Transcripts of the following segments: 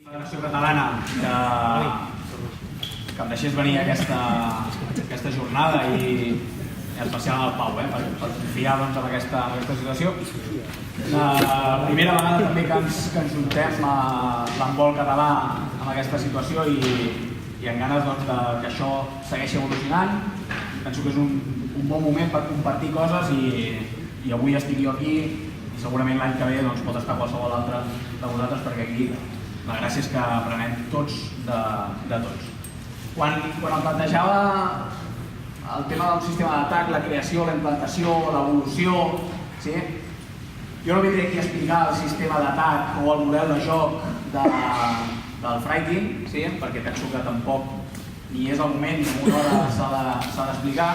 Federació Catalana que em deixés venir a aquesta jornada i en especial al Pau per confiar en aquesta situació. La primera vegada també que ens juntem l'handbol català amb aquesta situació i amb ganes que això segueixi evolucionant. Penso que és un bon moment per compartir coses i avui estic jo aquí i segurament l'any que ve pot estar qualsevol altre de vosaltres, perquè aquí la gràcia és que aprenem tots de tots. Quan em plantejava el tema d'un sistema d'atac, la creació, la implantació, l'evolució, jo no vindré aquí a explicar el sistema d'atac o el model de joc del Frighting, perquè penso que tampoc ni és el moment ni en una hora s'ha d'explicar,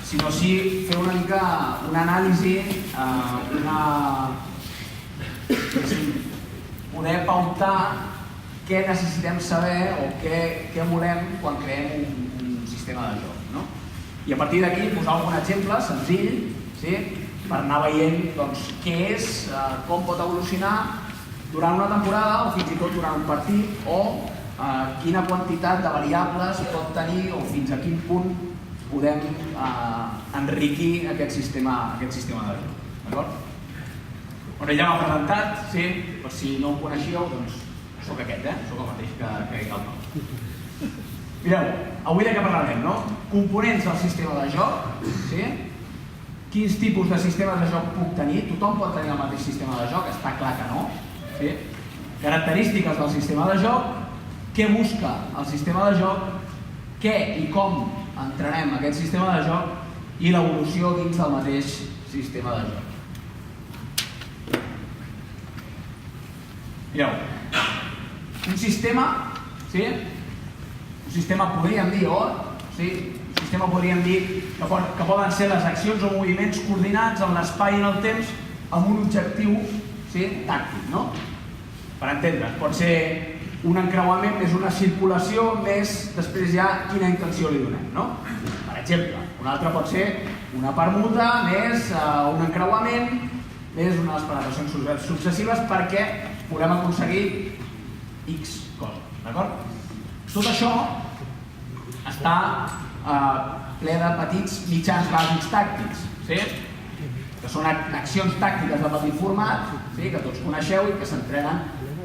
sinó sí fer una mica una anàlisi, poder pautar què necessitem saber o què volem quan creem un sistema de joc. I a partir d'aquí posar algun exemple senzill per anar veient què és, com pot evolucionar durant una temporada o fins i tot durant un partit, o quina quantitat de variables pot tenir o fins a quin punt podem enriquir aquest sistema de joc. D'acord? Ja m'ha presentat, per si no ho coneixíeu, doncs soc aquest, soc el mateix que el nom. Mireu, avui de què parlarem, no? Components del sistema de joc, quins tipus de sistemes de joc puc tenir? Tothom pot tenir el mateix sistema de joc, està clar que no. Característiques del sistema de joc, què busca el sistema de joc, què i com entrenem aquest sistema de joc i l'evolució dins del mateix sistema de joc. Mireu, un sistema podríem dir, que poden ser les accions o moviments coordinats en l'espai i en el temps amb un objectiu tàctic. Per entendre's, pot ser un encreuament més una circulació, més després ja quina intenció li donem. Per exemple, un altre pot ser una permuta més un encreuament més unes penetracions successives perquè volem aconseguir X cosa. Tot això està ple de petits mitjans bàsics tàctics, que són accions tàctiques de petit format, que tots coneixeu i que s'entrenen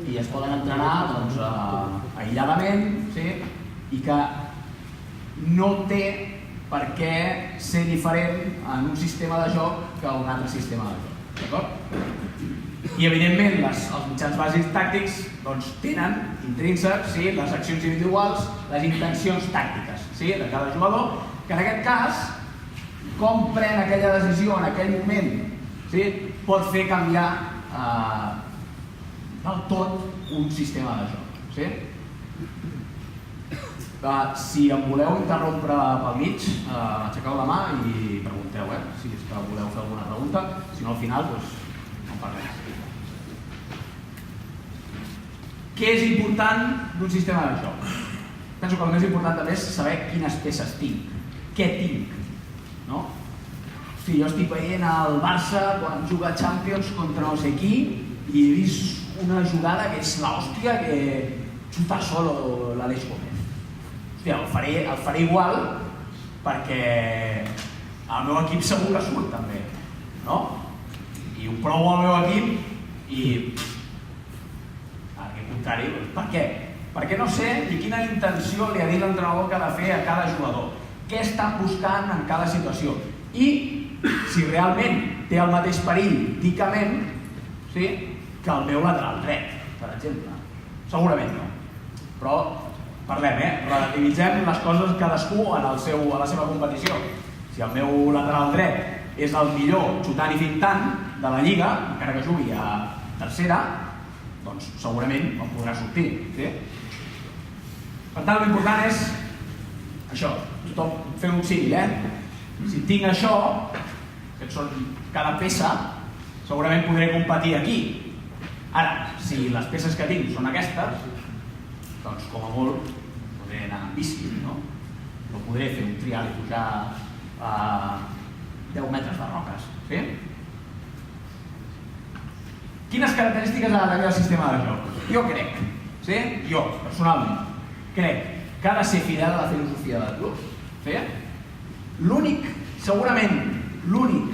i es poden entrenar aïlladament i que no té per què ser diferent en un sistema de joc que un altre sistema de joc. I evidentment els mitjans bàsics tàctics tenen intrínsecs les accions individuals, les intencions tàctiques de cada jugador, que en aquest cas, com pren aquella decisió en aquell moment, pot fer canviar del tot un sistema de joc. Si em voleu interrompre pel mig, aixequeu la mà i pregunteu, si és que voleu fer alguna pregunta, si no al final no en parlem. Què és important d'un sistema de joc? Penso que el més important també és saber quines peces tinc, què tinc. Jo estic veient el Barça quan juga Champions contra no sé qui i he vist una jugada que és l'hòstia que xuta solo l'Aleix Gómez. El faré igual perquè el meu equip segur que surt també. I ho provo al meu equip i... Per què? Perquè no sé ni quina intenció li ha dit l'entrenador que ha de fer a cada jugador, què estan buscant en cada situació i si realment té el mateix perill típicament que el meu lateral dret, per exemple. Segurament no, però parlem, relativitzem les coses cadascú a la seva competició. Si el meu lateral dret és el millor xutant i fintant de la lliga, encara que jugui a tercera, doncs segurament em podrà sortir. Per tant, l'important és això, tothom fem un símil, si tinc això, que són cada peça, segurament podré competir aquí. Ara, si les peces que tinc són aquestes, doncs com a molt podré anar amb bici, no podré fer un trial i pujar a 10 metres de roques. Quines característiques ha de tenir el sistema de joc? Jo crec, Jo, personalment, crec que ha de ser fidel a la filosofia del club. L'únic, segurament l'únic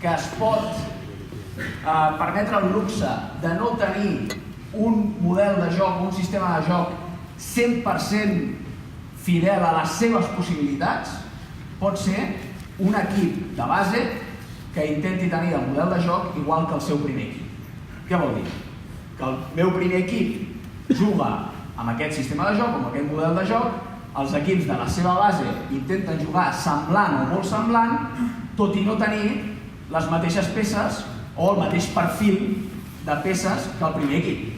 que es pot permetre el luxe de no tenir un model de joc, un sistema de joc 100% fidel a les seves possibilitats, pot ser un equip de base que intenti tenir el model de joc igual que el seu primer equip. Què vol dir? Que el meu primer equip juga amb aquest sistema de joc, amb aquest model de joc, els equips de la seva base intenten jugar semblant o molt semblant, tot i no tenir les mateixes peces o el mateix perfil de peces que el primer equip.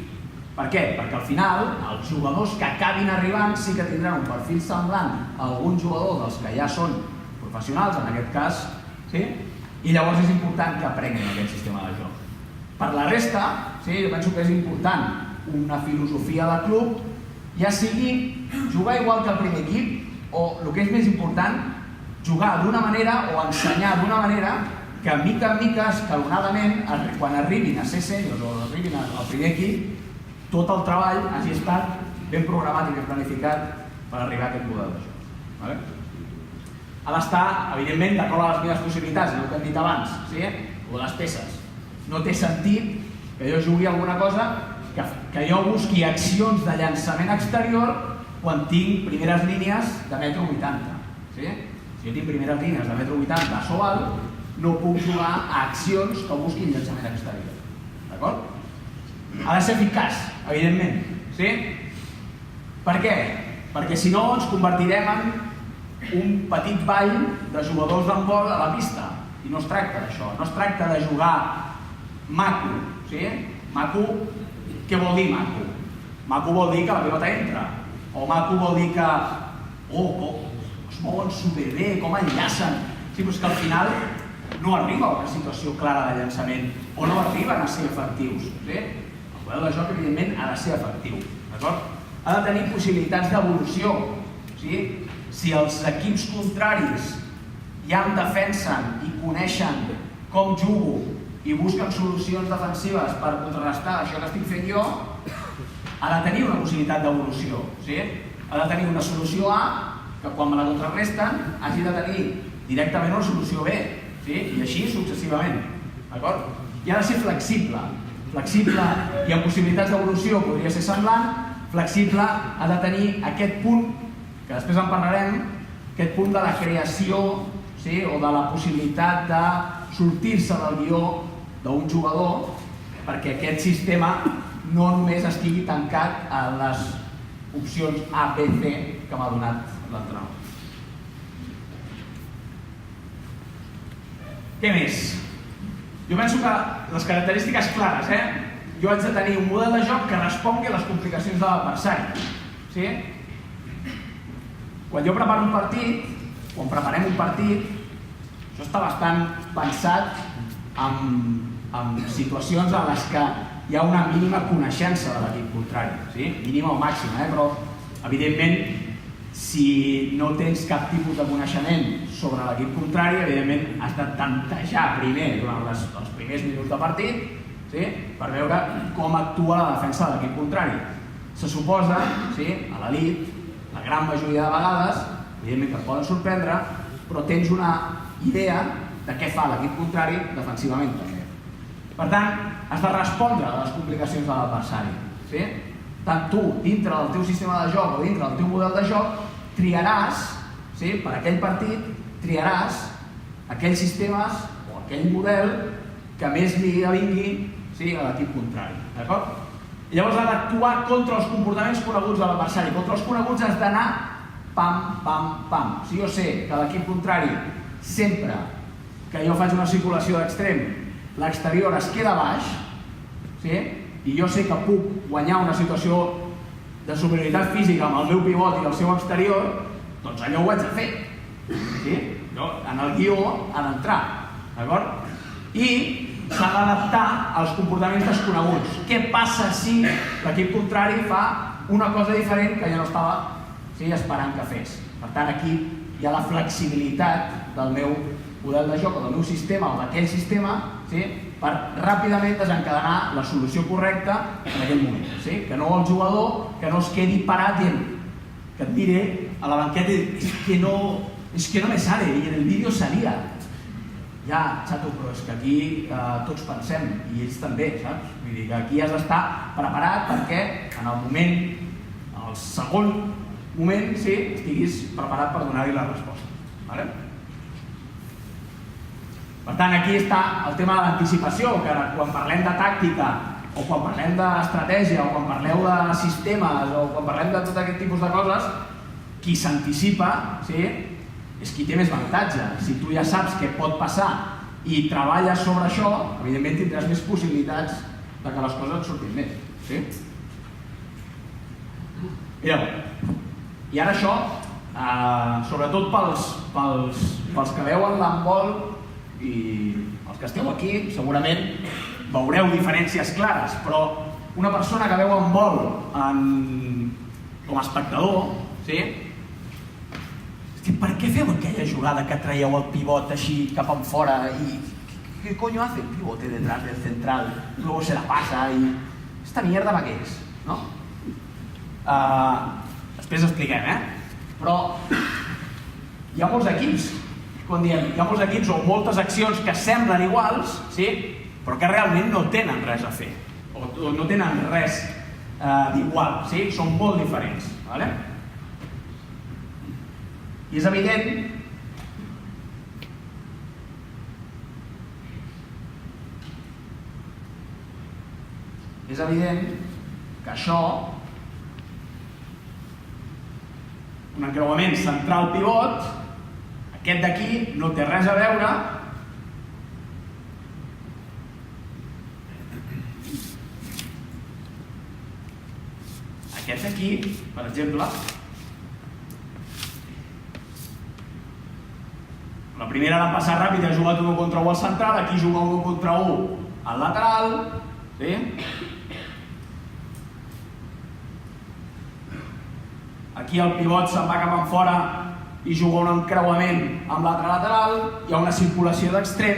Per què? Perquè al final els jugadors que acabin arribant sí que tindran un perfil semblant a algun jugador dels que ja són professionals, en aquest cas, i llavors és important que aprenguin aquest sistema de joc. Per la resta, jo penso que és important una filosofia de club, ja sigui jugar igual que el primer equip o, el que és més important, jugar d'una manera o ensenyar d'una manera que mica en mica, escalonadament, quan arribin a ser sèniors o arribin al primer equip, tot el treball hagi estat ben programat i ben planificat per arribar a aquest model de joc. Ha d'estar, evidentment, d'acord a les meves possibilitats, el que hem dit abans, o les peces. No té sentit que jo jugui alguna cosa, que jo busqui accions de llançament exterior quan tinc primeres línies de 1,80 m. Si jo tinc primeres línies de 1,80 m a so alt, no puc jugar a accions que busquin llançament exterior. D'acord? Ha de ser eficaç, evidentment. Per què? Perquè si no ens convertirem en un petit ball de jugadors d'handbol a la pista. I no es tracta d'això. No es tracta de jugar maco. Maco, què vol dir maco? Maco vol dir que la pilota entra. O maco vol dir que es mouen superbé, com enllacen. Però és que al final no arriba a una situació clara de llançament o no arriben a ser efectius. El model de joc, evidentment, ha de ser efectiu. Ha de tenir possibilitats d'evolució. Si els equips contraris ja em defensen i coneixen com jugo i busquen solucions defensives per contrarrestar això que estic fent jo, ha de tenir una possibilitat d'evolució. Ha de tenir una solució A que quan me la contrarresten hagi de tenir directament una solució B, i així successivament. I ha de ser flexible. Flexible i amb possibilitats d'evolució podria ser semblant. Flexible ha de tenir aquest punt, que després en parlarem, aquest punt de la creació o de la possibilitat de sortir-se del guió d'un jugador perquè aquest sistema no només estigui tancat a les opcions A, B, C que m'ha donat l'entrenador. Què més? Jo penso que les característiques clares, jo haig de tenir un model de joc que respongui a les complicacions de l'adversari. Quan jo preparo un partit, quan preparem un partit, això està bastant pensat en situacions en les que hi ha una mínima coneixença de l'equip contrari, mínima o màxima, però evidentment si no tens cap tipus de coneixement sobre l'equip contrari, evidentment has de tantejar primer durant els primers minuts de partit per veure com actua la defensa de l'equip contrari. Se suposa, a l'elit, la gran majoria de vegades, evidentment que et poden sorprendre, però tens una idea de què fa l'equip contrari defensivament també. Per tant, has de respondre a les complicacions de l'adversari. Tant tu, dintre del teu sistema de joc o dintre del teu model de joc, triaràs, per aquell partit, triaràs aquells sistemes o aquell model que més li vingui a l'equip contrari. Llavors ha d'actuar contra els comportaments coneguts de l'adversari. Contra els coneguts has d'anar pam, pam, pam. Si jo sé que l'equip contrari, sempre que jo faig una circulació d'extrem, l'exterior es queda baix, i jo sé que puc guanyar una situació de superioritat física amb el meu pivot i el seu exterior, doncs allò ho haig de fer. En el guió ha d'entrar. I s'ha d'adaptar als comportaments desconeguts. Què passa si l'equip contrari fa una cosa diferent que ja no estava esperant que fes? Per tant, aquí hi ha la flexibilitat del meu model de joc o del meu sistema o d'aquell sistema per ràpidament desencadenar la solució correcta en aquell moment. Que no el jugador que no es quedi parat dient, que et mire a la banqueta i dir, es que no me sale, i en el vídeo salía. Ja, xato, però és que aquí tots pensem, i ells també, saps? Vull dir que aquí has d'estar preparat perquè en el moment, en el segon moment, estiguis preparat per donar-hi la resposta. Per tant, aquí està el tema de l'anticipació, que quan parlem de tàctica, o quan parlem d'estratègia, o quan parleu de sistemes, o quan parlem de tot aquest tipus de coses, qui s'anticipa és qui té més avantatge. Si tu ja saps què pot passar i treballes sobre això, evidentment tindràs més possibilitats de que les coses et surtin bé. Mireu, i ara això, sobretot pels que veuen l'handbol i els que esteu aquí, segurament veureu diferències clares, però una persona que veu handbol com a espectador, per què feu aquella jugada que traieu el pivot així cap enfora i què coño hace el pivote detrás del central? Luego se la pasa i... Esta mierda va què és? Després expliquem, però hi ha molts equips, quan diem, hi ha molts equips o moltes accions que semblen iguals, però que realment no tenen res a fer, o no tenen res d'igual, són molt diferents. I és evident que això, un encreuament central-pivot, aquest d'aquí no té res a veure aquest d'aquí, per exemple. La primera l'han passat ràpid, ha jugat 1 contra 1 al central, aquí juga 1 contra 1 al lateral. Aquí el pivot se'n va cap enfora i juga un encreuament amb l'altre lateral, hi ha una circulació d'extrem.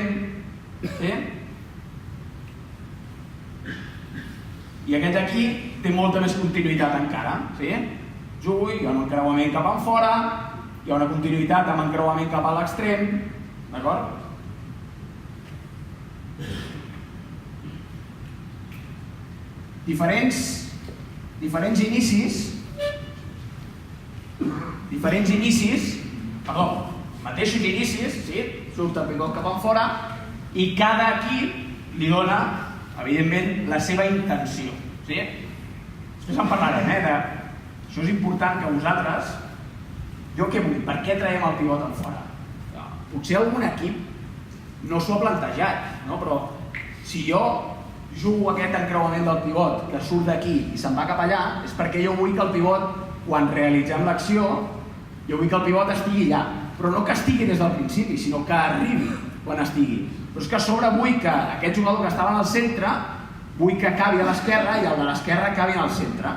I aquest aquí té molta més continuïtat encara. Jugo, hi ha un encreuament cap enfora, hi ha una continuïtat amb encreuament cap a l'extrem, d'acord? Diferents inicis, mateixos inicis, surt el pivot cap enfora i cada equip li dona, evidentment, la seva intenció. Després en parlarem, això és important que vosaltres... Jo què vull? Per què traiem el pivot en fora? Potser algun equip no s'ho ha plantejat, però si jo jugo aquest encreuament del pivot que surt d'aquí i se'n va cap allà, és perquè jo vull que el pivot, quan realitzem l'acció, jo vull que el pivot estigui allà, però no que estigui des del principi, sinó que arribi quan estigui. Però és que a sobre vull que aquest jugador que estava al centre, vull que acabi a l'esquerra i el de l'esquerra acabi al centre.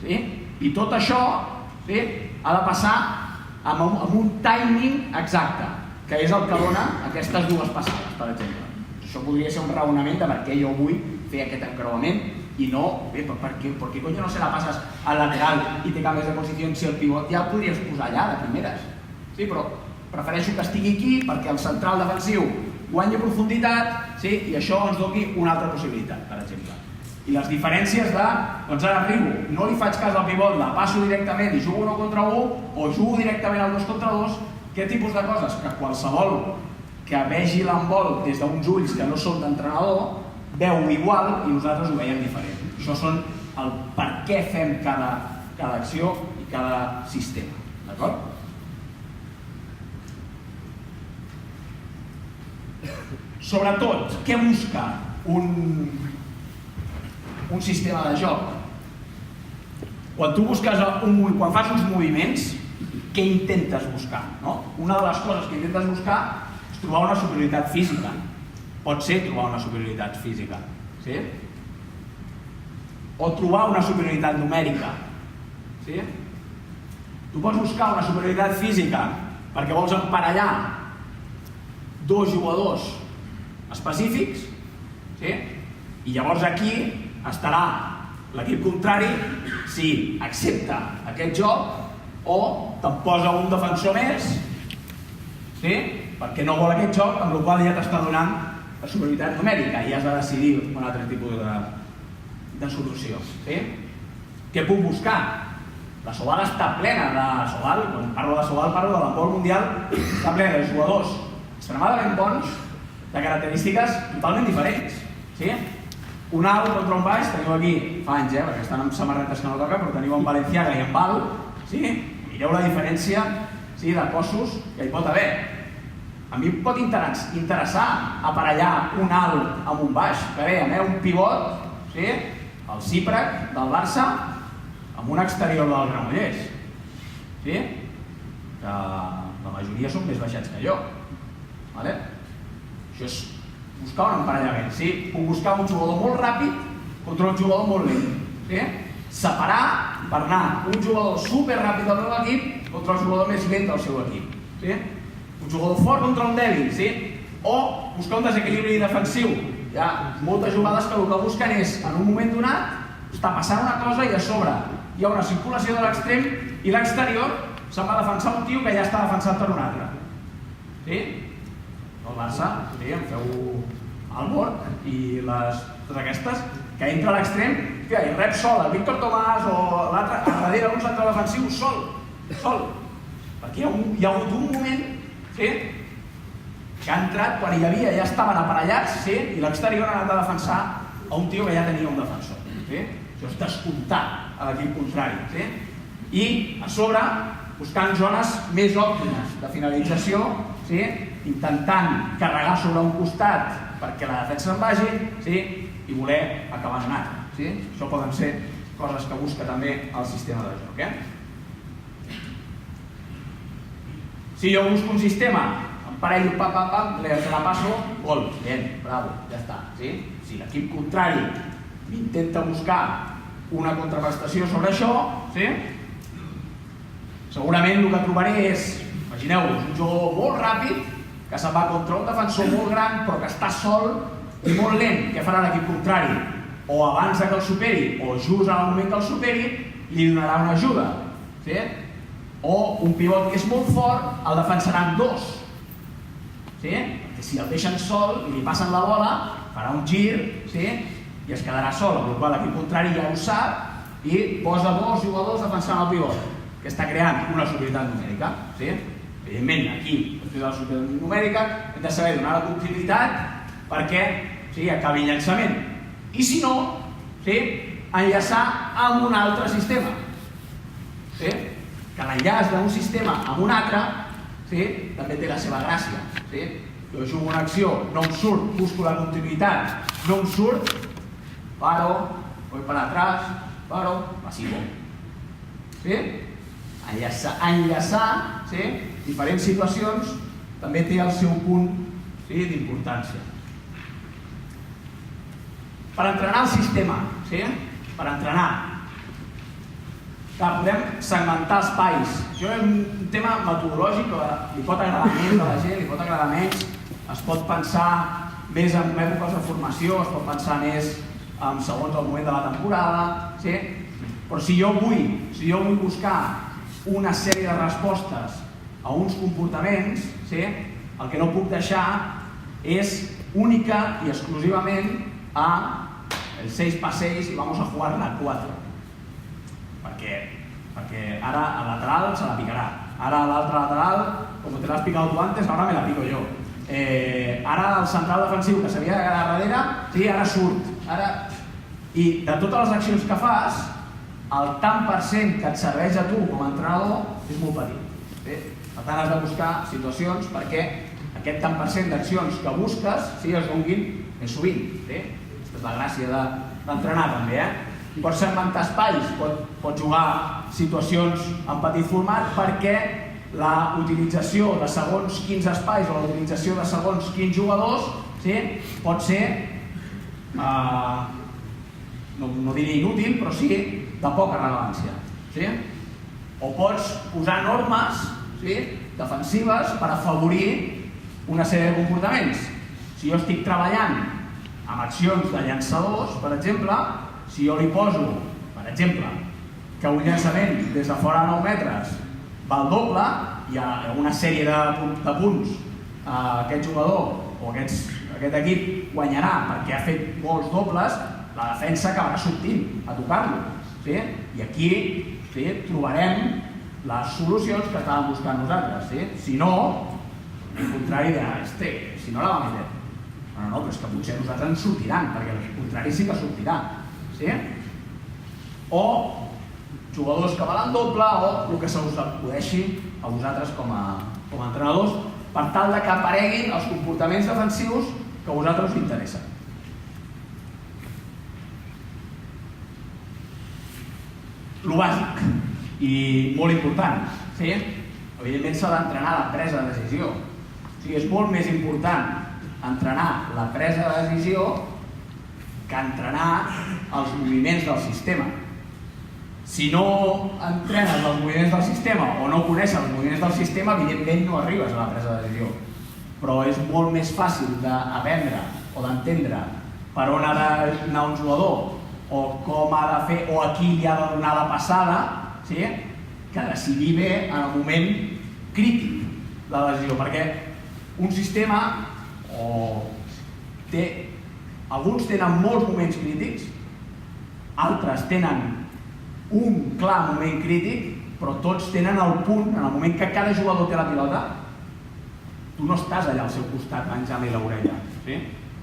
I tot això ha de passar amb un timing exacte, que és el que dona aquestes dues passades, per exemple. Això podria ser un raonament de per què jo vull fer aquest encreuament i no, per què coño no se la passes al lateral i te canvies de posició si el pivot ja el podries posar allà de primeres. Però prefereixo que estigui aquí perquè el central defensiu guanyi profunditat i això ens doni una altra possibilitat, per exemple. I les diferències de, doncs ara arribo, no li faig cas al pivot, la passo directament i jugo 1 contra 1 o jugo directament al 2 contra 2, aquest tipus de coses que qualsevol que vegi l'handbol des d'uns ulls que no són d'entrenador veu igual i nosaltres ho veiem diferent. Això són el per què fem cada acció i cada sistema, d'acord? Sobretot, què busca un sistema de joc? Quan tu busques quan fas uns moviments, què intentes buscar? Una de les coses que intentes buscar és trobar una superioritat física. Pot ser trobar una superioritat física, o trobar una superioritat numèrica. Tu pots buscar una superioritat física perquè vols emparellar dos jugadors específics, i llavors aquí estarà l'equip contrari si accepta aquest joc o te'n posa un defensor més, perquè no vol aquest joc, amb la qual ja t'està donant la superioritat numèrica i has de decidir un altre tipus de solució. Què puc buscar? La Sobal està plena de Sobal, quan parlo de Sobal parlo de l'handbol mundial, està plena de jugadors extremadament bons, de característiques totalment diferents. Un alt contra un baix, teniu aquí, fa anys, perquè estan amb samarretes que no toca, però teniu en Valenciaga i en Val, mireu la diferència de cossos que hi pot haver. A mi em pot interessar aparellar un alt amb un baix, que veiem, un pivot, el Cíprec del Barça, amb un exterior del Granollers, que la majoria són més baixets que jo. Això és buscar un emparellament. Puc buscar un jugador molt ràpid contra un jugador molt lent. Separar per anar un jugador superràpid del meu equip contra el jugador més lent del seu equip. Un jugador fort contra un dèbil. O buscar un desequilibri defensiu. Hi ha moltes jugades que el que busquen és, en un moment donat, està passant una cosa i a sobre hi ha una circulació de l'extrem i l'exterior se'n va defensar un tio que ja està defensat per un altre. El Barça, em feu el Borg i totes aquestes, que entra a l'extrem i rep sol, el Víctor Tomàs o l'altre, a darrere un centre defensiu sol. Perquè hi ha hagut un moment que ha entrat quan ja estaven aparellats i l'exterior ha anat a defensar a un tio que ja tenia un defensor. Això és descomptar a l'equip contrari. I a sobre buscant zones més òptimes de finalització, intentant carregar sobre un costat perquè la defensa en vagi i voler acabar en un altre. Això poden ser coses que busca també el sistema de joc. Si jo busco un sistema, emparello, se la passo, gol, bien, bravo, ja està. Si l'equip contrari intenta buscar una contraprestació sobre això, segurament el que trobaré és, imagineu-vos, un jugador molt ràpid que se'n va contra un defensor molt gran però que està sol i molt lent. Què farà l'equip contrari? O abans que el superi o just en el moment que el superi li donarà una ajuda. O un pivot que és molt fort el defensaran dos. Perquè si el deixen sol i li passen la bola farà un gir i es quedarà sol, amb la qual l'equip contrari ja ho sap i posa dos jugadors defensant el pivot, que està creant una superioritat numèrica. Evidentment, aquí, després de la superioritat numèrica, hem de saber donar la continuïtat perquè acabi el llançament. I si no, enllaçar amb un altre sistema. Que l'enllaç d'un sistema amb un altre també té la seva gràcia. Jo jugo una acció, no em surt, busco la continuïtat, no em surt, paro, voy para atrás, paro, pasivo. Enllaçar diferents situacions també té el seu punt d'importància. Per entrenar el sistema, per entrenar, podem segmentar espais. Això és un tema metodològic que li pot agradar més a la gent, li pot agradar menys, es pot pensar més en èpoques de formació, es pot pensar més segons el moment de la temporada, però si jo vull buscar una sèrie de respostes a uns comportaments, el que no puc deixar és única i exclusivament a el 6x6 y vamos a jugar la 4. Perquè ara el lateral se la picarà. Ara l'altre lateral, com te l'has picado tu antes, ahora me la pico yo. Ara el central defensiu que s'havia de quedar darrere, ara surt. I de totes les accions que fas, el tant per cent que et serveix a tu com a entrenador és molt petit. Per tant, has de buscar situacions perquè aquest tant per cent d'accions que busques es donguin més sovint. Aquesta és la gràcia d'entrenar també. Pots segmentar espais, pots jugar situacions en petit format perquè la utilització de segons quins espais o la utilització de segons quins jugadors pot ser, no diré inútil, però sí de poca rellevància. O pots posar normes defensives per afavorir una sèrie de comportaments. Si jo estic treballant amb accions de llançadors, per exemple, si jo li poso, per exemple, que un llançament des de fora de 9 metres val doble, hi ha una sèrie de punts aquest jugador o aquest equip guanyarà perquè ha fet molts dobles, la defensa acabarà sortint a tocar-lo. I aquí trobarem les solucions que estàvem buscant nosaltres. Si no, al contrari de si no la vam meter. No, però és que potser nosaltres ens sortiran, perquè al contrari sí que sortirà. O jugadors que valen doble o el que se us acudeixi a vosaltres com a entrenadors per tal que apareguin els comportaments defensius que a vosaltres us interessen. Lo bàsic i molt important, evidentment s'ha d'entrenar la presa de decisió. És molt més important entrenar la presa de decisió que entrenar els moviments del sistema. Si no entrenes els moviments del sistema o no coneixes els moviments del sistema, evidentment no arribes a la presa de decisió. Però és molt més fàcil d'aprendre o d'entendre per on ha d'anar un jugador o com ha de fer o a qui li ha de donar la passada, que decidir bé en el moment crític de la decisió. Perquè un sistema alguns tenen molts moments crítics, altres tenen un clar moment crític, però tots tenen el punt, en el moment que cada jugador té la pilota, tu no estàs allà al seu costat menjant-li l'orella.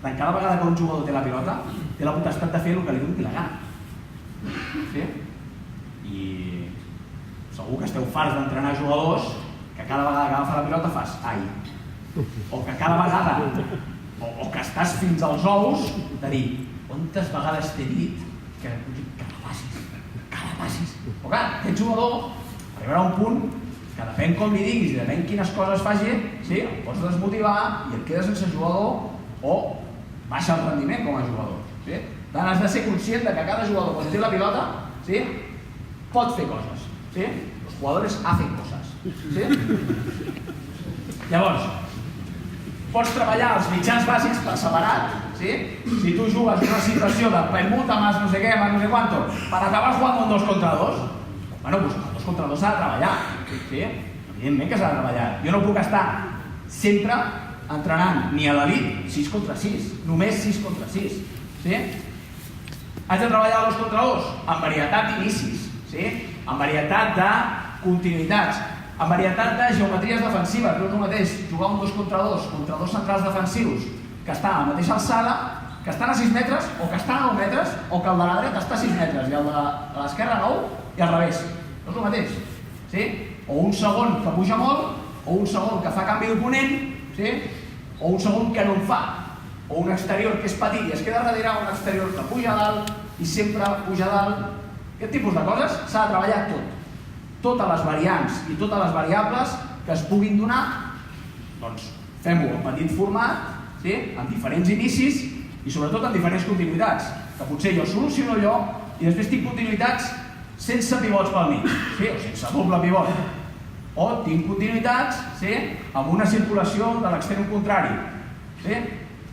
Cada vegada que un jugador té la pilota, té la potestat de fer el que li doni la gana. I segur que esteu farts d'entrenar jugadors que cada vegada que agafa la pilota fas ai. O que cada vegada, o que estàs fins als ous de dir, quantes vegades t'he dit que la passis. O clar, aquest jugador arribarà a un punt que depèn com li diguis i depèn quines coses faci, el pots desmotivar i et quedes sense jugador o baixa el rendiment com a jugador. Tant has de ser conscient que cada jugador quan té la pilota pot fer coses. Els jugadors hacen coses. Llavors, pots treballar els mitjans bàsics per separat. Si tu jugues una situació de permuta más no sé què, más no sé cuánto, per acabar jugant un 2 contra 2, bueno, doncs el 2 contra 2 s'ha de treballar. Evidentment que s'ha de treballar. Jo no puc estar sempre entrenant ni a l'elit 6 contra 6, només 6 contra 6. Haig de treballar 2 contra 2 amb varietat d'inicis, amb varietat de continuïtats, amb varietat de geometries defensives. No és el mateix jugar un 2 contra 2 contra 2 centrals defensius que estan a la mateixa alçada, que estan a 6 metres o que estan a 9 metres o que el de la dreta està a 6 metres i el de l'esquerra a 9 i al revés. No és el mateix. O un segon que puja molt o un segon que fa canvi d'oponent o un segon que no en fa. O un exterior que és petit i es queda darrere, un exterior que puja a dalt i sempre puja a dalt. Aquest tipus de coses s'ha de treballar tot. Totes les variants i totes les variables que es puguin donar, doncs fem-ho en petit format, amb diferents inicis i sobretot amb diferents continuïtats, que potser jo soluciono allò i després tinc continuïtats sense pivots pel mig, o sense doble pivot. O tinc continuïtats amb una circulació de l'extrem contrari.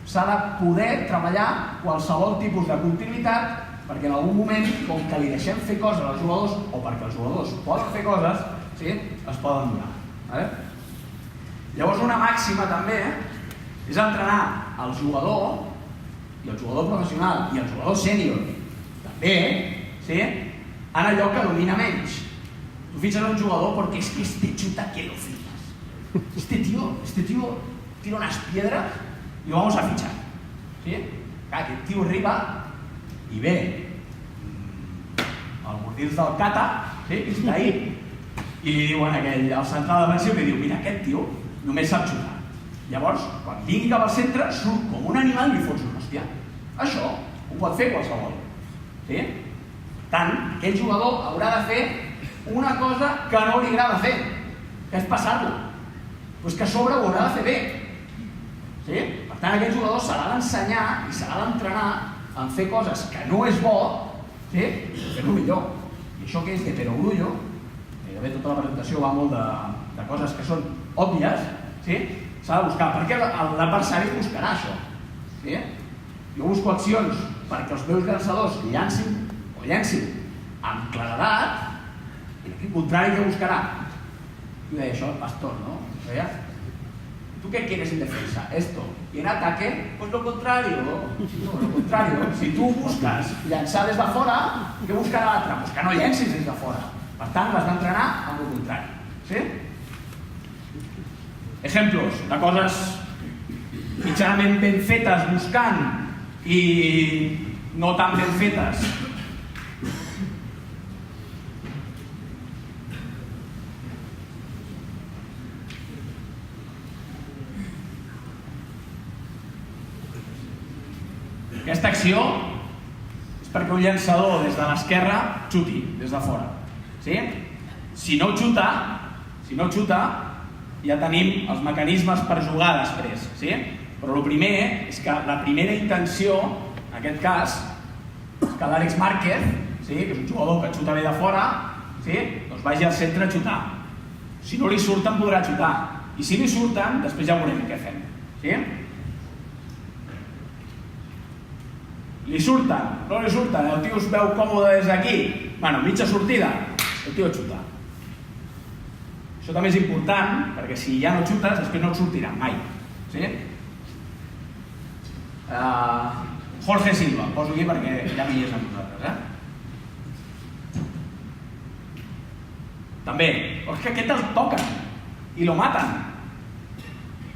S'ha de poder treballar qualsevol tipus de continuïtat perquè en algun moment, com que li deixem fer coses als jugadors o perquè els jugadors poden fer coses, es poden donar. Llavors una màxima també és entrenar el jugador i el jugador professional i el jugador sènior també en allò que domina menys. Tu fitxes un jugador perquè és que este chuta que lo flipas. Este tío tira unas piedras y lo vamos a fichar. Aquest tio arriba i ve el Bordils del Cata, que està ahí, i li diuen al central defensiu, li diu, mira, aquest tio només sap xutar. Llavors, quan vingui cap al centre, surt com un animal i li fots una hòstia. Això ho pot fer qualsevol. Per tant, aquell jugador haurà de fer una cosa que no li agrada fer, que és passar-lo. Però és que a sobre ho haurà de fer bé. Per tant, aquell jugador s'ha d'ensenyar i s'ha d'entrenar en fer coses que no és bo, fer-ho millor. I això que és de perogrullo, gairebé tota la presentació va molt de coses que són òbvies, s'ha de buscar, perquè l'adversari buscarà això. Jo busco accions perquè els meus llançadors llencin amb claredat, i el contrari que buscarà. I deia això el pastor, ¿no? ¿Tú qué quieres en defensa? Esto. Y en ataque, pues lo contrario. No, lo contrario. Si tu busques llançar des de fora, què buscarà l'altre? Pues que no llencis des de fora. Per tant, l'has d'entrenar amb el contrari. ¿Sí? Ejemplos de coses mitjanament ben fetes buscant i no tan ben fetes. Aquesta acció és perquè un llançador des de l'esquerra xuti des de fora. Si no xuta, ja tenim els mecanismes per jugar després. Però el primer és que la primera intenció, en aquest cas, és que l'Àlex Márquez, que és un jugador que xuta bé de fora, doncs vagi al centre a xutar. Si no li surten, podrà xutar. I si li surten, després ja veurem què fem. Li surten, no li surten, el tio es veu còmode des d'aquí, mitja sortida, el tio xuta. Això també és important, perquè si ja no xutes, després no et sortirà mai. Jorge Silva, el poso aquí perquè ja m'hi és amb nosaltres. També, és que aquest el toquen i lo maten.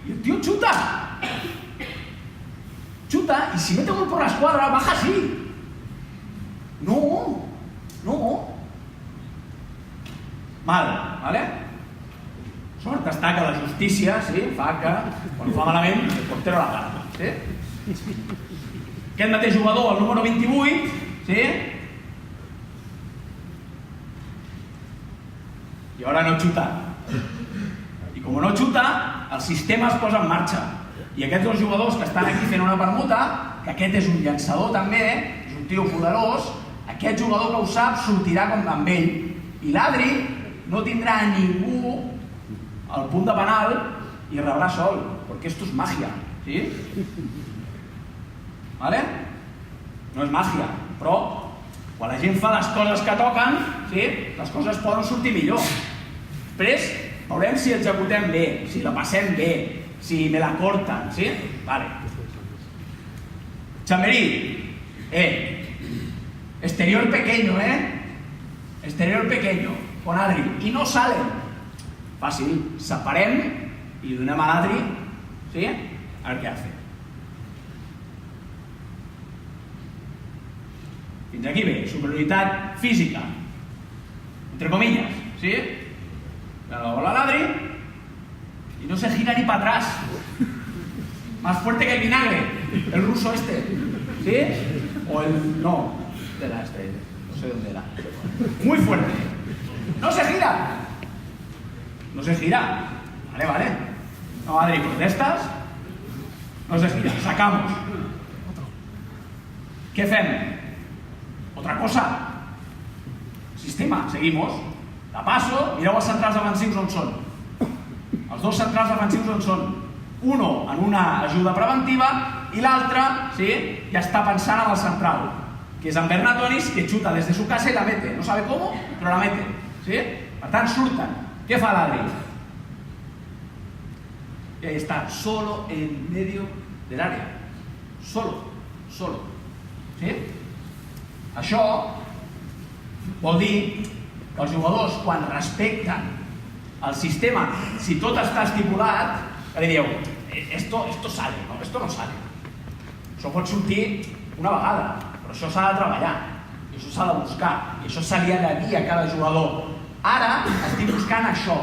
I el tio xuta. Chuta, y si mete gol por la escuadra, baja así. No. Mal, ¿vale? Sort està que la justícia fa que, quan fa malament, el portero la para. Aquest mateix jugador, el número 28, i ara no xuta. I com no xuta, el sistema es posa en marxa. I aquests dos jugadors que estan aquí fent una permuta, que aquest és un llançador també, és un tio poderós, aquest jugador que ho sap sortirà com amb ell. I l'Adri no tindrà ningú al punt de penal i rebrà sol, perquè esto és màgia. No és màgia, però quan la gent fa les coses que toquen, les coses poden sortir millor. Després veurem si executem bé, si la passem bé, si me la cortan, Vale. Chamberí, exterior pequeño, exterior pequeño, con Adri, y no salen. Fàcil, separem i donem a l'Adri, a ver què hace. Fins aquí bé, superioritat física, entre comillas, la bola a l'Adri, y no se gira ni para atrás. Más fuerte que el vinagre, el ruso este. O el... no, no sé dónde era. Muy fuerte. No se gira. Vale. No, Adri, protestas. No se gira, sacamos. ¿Qué fem? Otra cosa. Sistema, seguimos. La paso, mireu els centrals defensius on són. Els dos centrals defensius on són? Uno en una ajuda preventiva i l'altre ja està pensant en el central, que és en Bernatonis, que xuta des de su casa i la mete. No sabe cómo, però la mete. Per tant, surten. Què fa l'Adri? I ahí està, solo en medio del área. Solo. Això vol dir que els jugadors, quan respecten el sistema, si tot està estipulat, que li dieu, esto sale, no, esto no sale. Això pot sortir una vegada, però això s'ha de treballar, i això s'ha de buscar, i això se li ha de dir a cada jugador. Ara estic buscant això,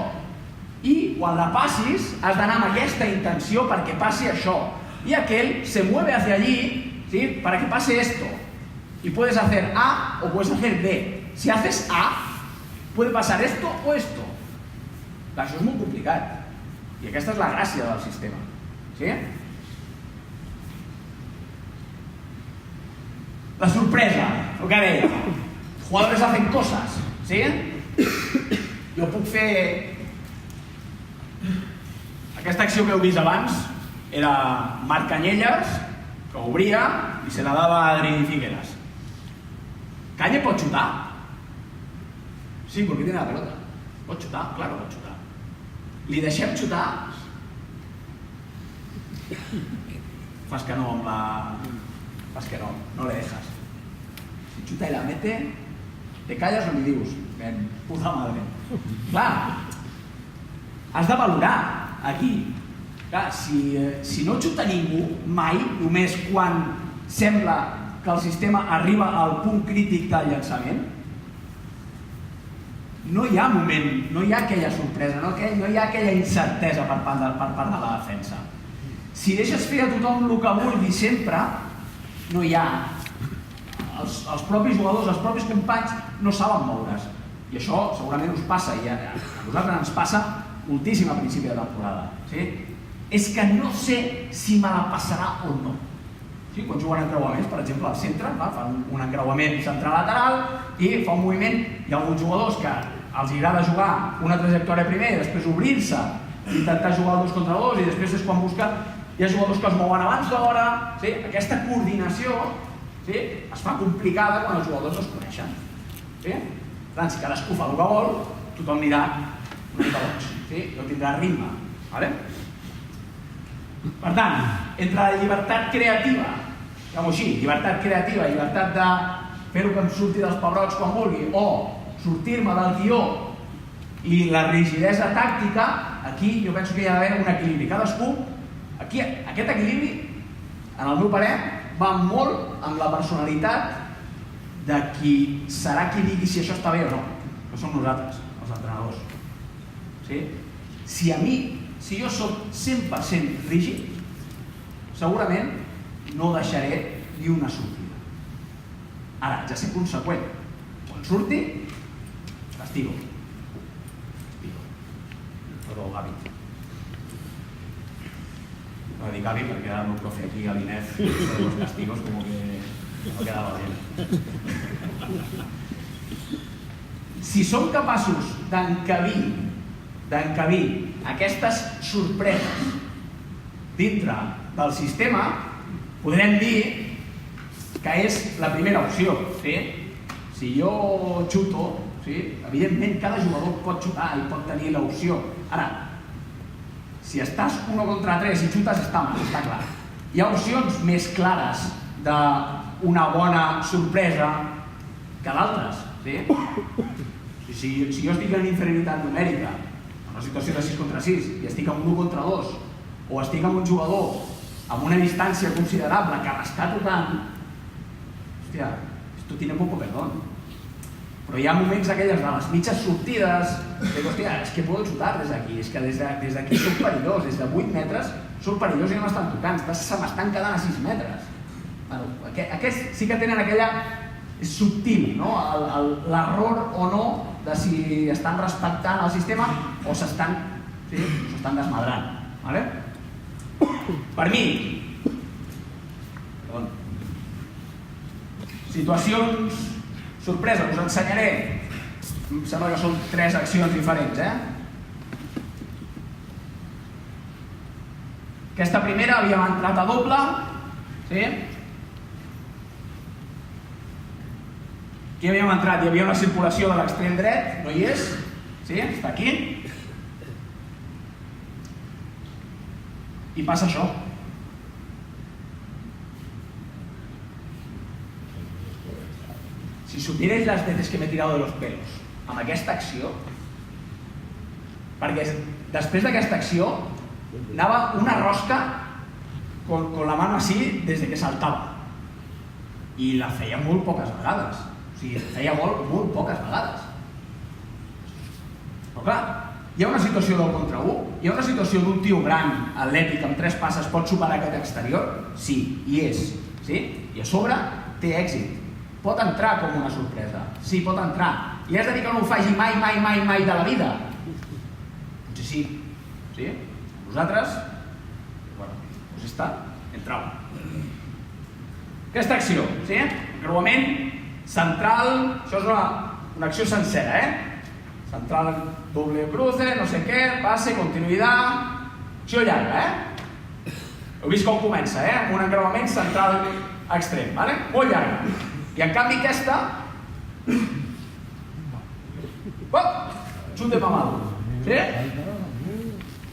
i quan la passis has d'anar amb aquesta intenció perquè passi això, y aquel se mueve hacia allí, para que pase esto, y puedes hacer A o puedes hacer B. Si haces A, puede pasar esto o esto. Això és molt complicat. I aquesta és la gràcia del sistema. La sorpresa, el que deia. Jugadores hacen cosas. Jo puc fer Aquesta acció que heu vist abans era Marc Canyelles, que obria i se la dava a Adri Figueras. Cañe pot xutar? Sí, perquè tiene la pelota. Pot xutar? Claro, pot xutar. Li deixem xutar? Fas que no amb la... Fas que no le dejas. Si xuta i la mete, te calles o li dius, puta madre. Clar, has de valorar aquí. Clar, si no xuta ningú mai, només quan sembla que el sistema arriba al punt crític del llançament, no hi ha moment, no hi ha aquella sorpresa, no hi ha aquella incertesa per part de la defensa. Si deixes fer a tothom el que vulgui sempre, no hi ha... Els propis jugadors, els propis companys no saben moure's. I això segurament us passa, i a nosaltres ens passa moltíssim a principi de temporada. És que no sé si me la passarà o no. Quan juguen encreuaments, per exemple, al centre, fan un encreuament central-lateral i fa un moviment. Hi ha alguns jugadors que els agrada jugar una trajectòria primer i després obrir-se, intentar jugar el 2 contra 2 i després és quan busquen. Hi ha jugadors que es mouen abans d'hora. Aquesta coordinació es fa complicada quan els jugadors no es coneixen. Per tant, si cadascú fa el que vol, tothom anirà una mica boig, no tindrà ritme. Per tant, entre la llibertat creativa, diguem-ho així, llibertat creativa, llibertat de fer-ho que em surti dels pebrots quan vulgui, o sortir-me del guió i la rigidesa tàctica, aquí jo penso que hi ha d'haver un equilibri. Cadascú, aquest equilibri, en el meu parer, va molt amb la personalitat de qui serà qui digui si això està bé o no, que som nosaltres, els entrenadors. Si jo soc 100% rígid, segurament no deixaré ni una sortida. Ara, ja sé conseqüent. Quan surti, castigo. Perdó, Gavi. No dic Gavi perquè ara el meu profe aquí a l'INEF de los castigos como que no quedava bien. Si som capaços d'encabir aquestes sorpreses dintre del sistema, podrem dir que és la primera opció. Si jo xuto, evidentment cada jugador pot xutar i pot tenir l'opció. Ara, si estàs 1 contra 3 i xutes està mal, està clar. Hi ha opcions més clares d'una bona sorpresa que d'altres. Si jo estic en inferioritat numèrica, en una situació de 6 contra 6, i estic en 1 contra 2, o estic amb un jugador amb una distància considerable que m'està tocant, hòstia, esto tiene poco perdón. Però hi ha moments aquelles de les mitges sortides, que hòstia, és que puedo xutar des d'aquí, és que des d'aquí soc perillós, des de 8 metres soc perillós i no m'estan tocant, se m'estan quedant a 6 metres. Aquests sí que tenen aquella... és subtil, l'error o no de si estan respectant el sistema o s'estan desmadrant. Per mi, situacions sorpresa, us ensenyaré, em sembla que són 3 accions diferents. Aquesta primera havíem entrat a doble, aquí havíem entrat, hi havia una circulació de l'extrem dret, no hi és, està aquí, i passa això. Si supierais las veces que m'he tirado de los pelos amb aquesta acció, perquè després d'aquesta acció anava una rosca con la mano así desde que saltava i la feia molt poques vegades. Feia molt poques vegades. Però clar, hi ha una situació del contra 1, hi ha una situació d'un tio gran, atlètic, amb 3 passes, pot superar aquest exterior? Sí, hi és. I a sobre té èxit. Pot entrar com una sorpresa. Sí, pot entrar. Li has de dir que no ho faci mai de la vida? Potser sí. Vosaltres, pues està, entrau. Aquesta acció, encreuament central, això és una acció sencera, central, doble cruce, no sé què, pase, continuïtat, Acció llarga, Heu vist com comença, amb un encreuament central extrem, molt llarga. I en canvi aquesta... Xut de mamado. Sí?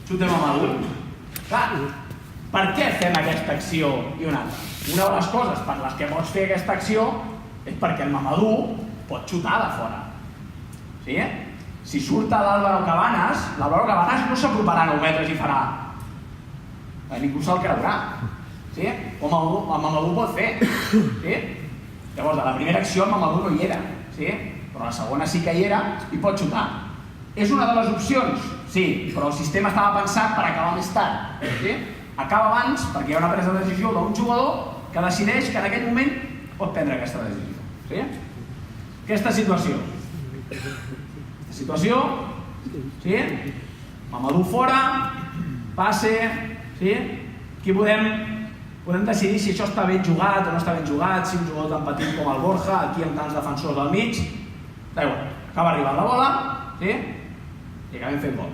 Xut de mamado. Clar, per què fem aquesta acció i una altra? Una de les coses per les que pots fer aquesta acció és perquè el mamadú pot xutar de fora. Sí? Si surt l'Álvaro Cabanas, l'Álvaro Cabanas no s'aproparà 9 metres i farà. Ningú se'l creurà. Sí? O el mamadú pot fer. Sí? Llavors, a la primera acció el mamadú no hi era. Sí? Però a la segona sí que hi era i pot xutar. És una de les opcions? Sí, però el sistema estava pensat per acabar més tard. Sí? Acaba abans perquè hi ha una presa de decisió d'un jugador que decideix que en aquell moment pot prendre aquesta decisió. Sí? Aquesta situació. Aquesta situació, sí? Mamadou fora, passe, sí? Aquí podem decidir si això està ben jugat o no està ben jugat, si un jugador tan petit com el Borja, aquí amb tants defensors al mig, acaba arribant la bola, sí? I acabem fent gol.